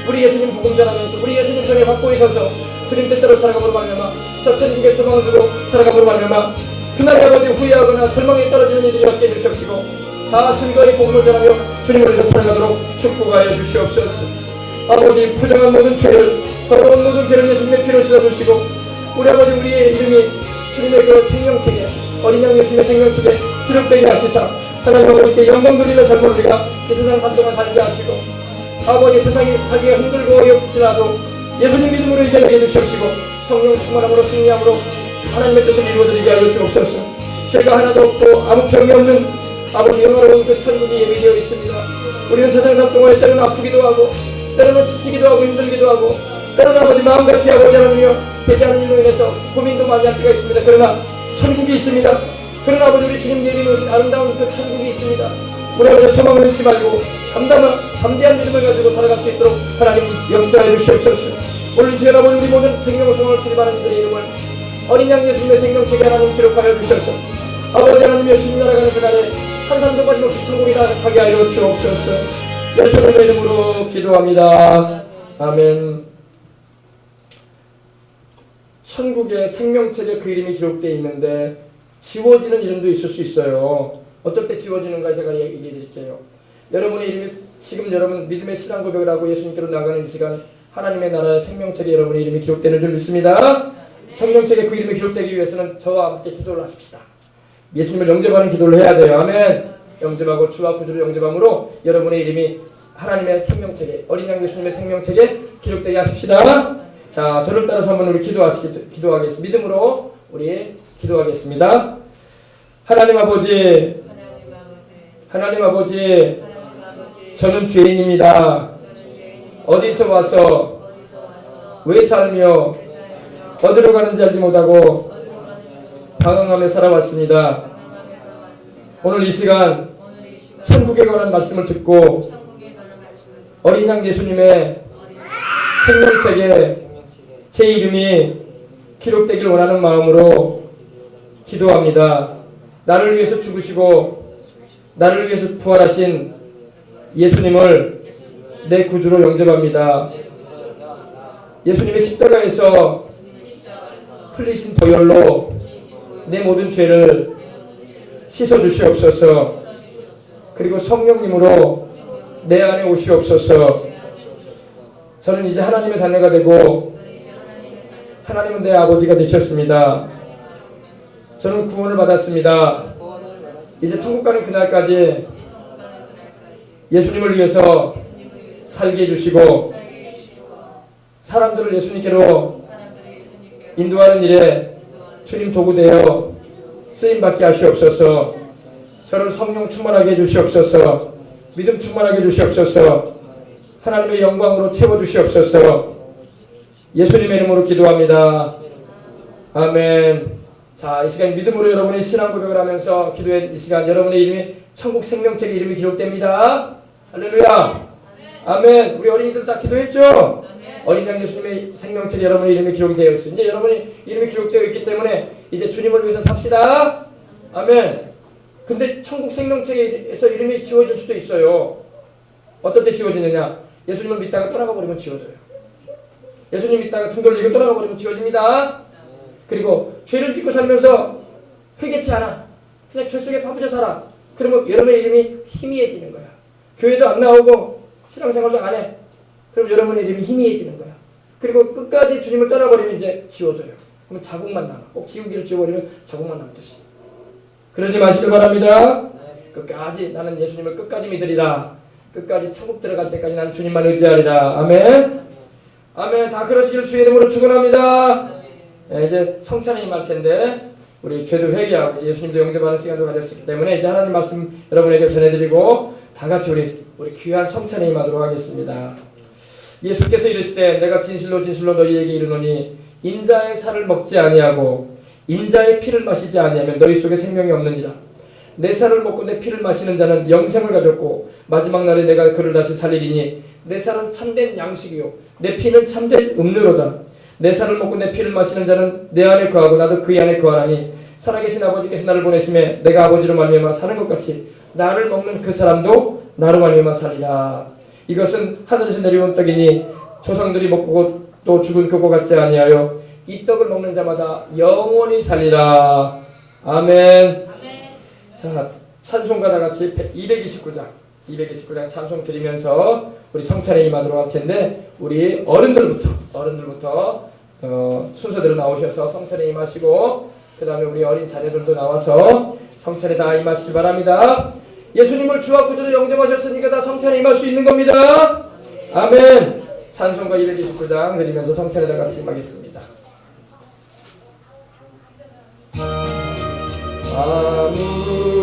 우리 예수님 복음 전하면서 우리 예수님 전에 받고 있어서 주님 뜻대로 살아감으로 말미암아 저 천국의 소망을 두고 살아감으로 말미암아 그날의 아버지 후회하거나 절망에 떨어지는 이들이 없게 해주시옵시고 다 즐거이 복음을 전하며 주님을 위해서 살아가도록 축복하여 주시옵소서. 아버지 부정한 모든 죄를, 더러운 모든 죄를 예수님의 피로 씻어주시고 우리 아버지 우리의 이름이 주님의 그 생명책에, 어린 양 예수님의 생명책에 기록되게 하시사 하나님 아버지께 영광 돌리며 삶을 우리가 이 세상 삶 동안 살게 하시고, 아버지 세상이 살기가 힘들고 어렵지라도 예수님 믿음으로 이겨내게 해주시옵시고 성령 충만함으로 승리함으로 하나님의 뜻을 이루어드리게 하여 주옵소서. 죄가 하나도 없고 아무 병이 없는 아버지 영화로운 그 천국이 예비되어 있습니다. 우리는 세상 삶 동안에 때로는 아프기도 하고 때로는 지치기도 하고 힘들기도 하고 때로는 아버지 마음같이 아버지 하나님이여 되지 않은 일로 인해서 고민도 많이 할 때가 있습니다. 그러나 천국이 있습니다. 그러나 아버지 우리 주님 예비해 놓으신 아름다운 그 천국이 있습니다. 우리 아버지 소망을 잃지 말고 담대한 믿음을 가지고 살아갈 수 있도록 하나님 역사해 주시옵소서. 오늘 이 시간 아버지 우리 모든 생명의 소망을 주님하는 이들의 이름을 어린 양 예수님의 생명책에 하나님 기록하여 주셔서 아버지 하나님의 주님 나라가는 그날에 한 사람도 빠짐없이 천국에 가게 하여 주옵소서. 예수님의 이름으로 기도합니다. 아멘. 천국의 생명책에 그 이름이 기록되어 있는데 지워지는 이름도 있을 수 있어요. 어떨 때 지워지는가 제가 얘기해 드릴게요. 여러분의 이름이 지금 여러분 믿음의 신앙 고백을 하고 예수님께로 나가는 이 시간 하나님의 나라의 생명책에 여러분의 이름이 기록되는 줄 믿습니다. 생명책에 그 이름이 기록되기 위해서는 저와 함께 기도를 하십시다. 예수님을 영접하는 기도를 해야 돼요. 아멘. 영접하고 주와 구주를 영접함으로 여러분의 이름이 하나님의 생명책에 어린 양 예수님의 생명책에 기록되게 하십시다. 자, 저를 따라서 한번 우리 기도하겠습니다. 믿음으로 우리 기도하겠습니다. 하나님 아버지, 저는 죄인입니다. 어디서 와서 왜 살며 어디로 가는지 알지 못하고 방황하며 살아왔습니다. 오늘 이 시간 천국에 관한 말씀을 듣고 어린 양 예수님의 생명책에 제 이름이 기록되길 원하는 마음으로 기도합니다. 나를 위해서 죽으시고 나를 위해서 부활하신 예수님을 내 구주로 영접합니다. 예수님의 십자가에서 흘리신 보혈로 내 모든 죄를 씻어주시옵소서. 그리고 성령님으로 내 안에 오시옵소서. 저는 이제 하나님의 자녀가 되고 하나님은 내 아버지가 되셨습니다. 저는 구원을 받았습니다. 이제 천국 가는 그날까지 예수님을 위해서 살게 해주시고 사람들을 예수님께로 인도하는 일에 주님 도구되어 쓰임받게 하시옵소서. 저를 성령 충만하게 해주시옵소서. 믿음 충만하게 해주시옵소서. 하나님의 영광으로 채워주시옵소서. 예수님의 이름으로 기도합니다. 아멘. 자, 이 시간 믿음으로 여러분의 신앙 고백을 하면서 기도한 이 시간 여러분의 이름이 천국 생명책에 이름이 기록됩니다. 할렐루야. 아멘. 우리 어린이들 다 기도했죠? 어린 양 예수님의 생명책에 여러분의 이름이 기록이 되어 있어요. 이제 여러분의 이름이 기록되어 있기 때문에 이제 주님을 위해서 삽시다. 아멘. 근데 천국 생명책에서 이름이 지워질 수도 있어요. 어떨 때 지워지느냐? 예수님을 믿다가 떠나가 버리면 지워져요. 예수님 믿다가 등 돌리고 떠나가 버리면 지워집니다. 그리고 죄를 짓고 살면서 회개치 않아. 그냥 죄 속에 파묻혀 살아. 그러면 여러분의 이름이 희미해지는 거야. 교회도 안 나오고 신앙생활도 안 해. 그럼 여러분의 이름이 희미해지는 거야. 그리고 끝까지 주님을 떠나버리면 이제 지워져요. 그러면 자국만 남아. 꼭 지우기를 지워버리면 자국만 남듯이. 그러지 마시길 바랍니다. 끝까지 나는 예수님을 끝까지 믿으리라. 끝까지 천국 들어갈 때까지 나는 주님만 의지하리라. 아멘. 아멘. 다 그러시기를 주의 이름으로 축원합니다. 네, 이제 성찬이 임할 텐데 우리 죄도 회개하고 예수님도 영접하는 시간도 가졌기 때문에 이제 하나님 말씀 여러분에게 전해드리고 다 같이 우리 귀한 성찬에 임하도록 하겠습니다. 예수께서 이르시되 내가 진실로 진실로 너희에게 이르노니 인자의 살을 먹지 아니하고 인자의 피를 마시지 아니하면 너희 속에 생명이 없느니라. 내 살을 먹고 내 피를 마시는 자는 영생을 가졌고 마지막 날에 내가 그를 다시 살리리니 내 살은 참된 양식이요 내 피는 참된 음료로다. 내 살을 먹고 내 피를 마시는 자는 내 안에 거하고 나도 그의 안에 거하나니 살아계신 아버지께서 나를 보내심에 내가 아버지로 말미암아 사는 것 같이 나를 먹는 그 사람도 나로 말미암아 살리라. 이것은 하늘에서 내려온 떡이니 조상들이 먹고 또 죽은 그거 같지 아니하여 이 떡을 먹는 자마다 영원히 살리라. 아멘. 자, 찬송가 다 같이 229장 찬송 드리면서 우리 성찬에 임하도록 할 텐데 우리 어른들부터 순서대로 나오셔서 성찬에 임하시고 그 다음에 우리 어린 자녀들도 나와서 성찬에 다 임하시기 바랍니다. 예수님을 주와 구주로 영접하셨으니까 다 성찬에 임할 수 있는 겁니다. 아멘. 찬송가 229장 드리면서 성찬에 다 같이 임하겠습니다. 아무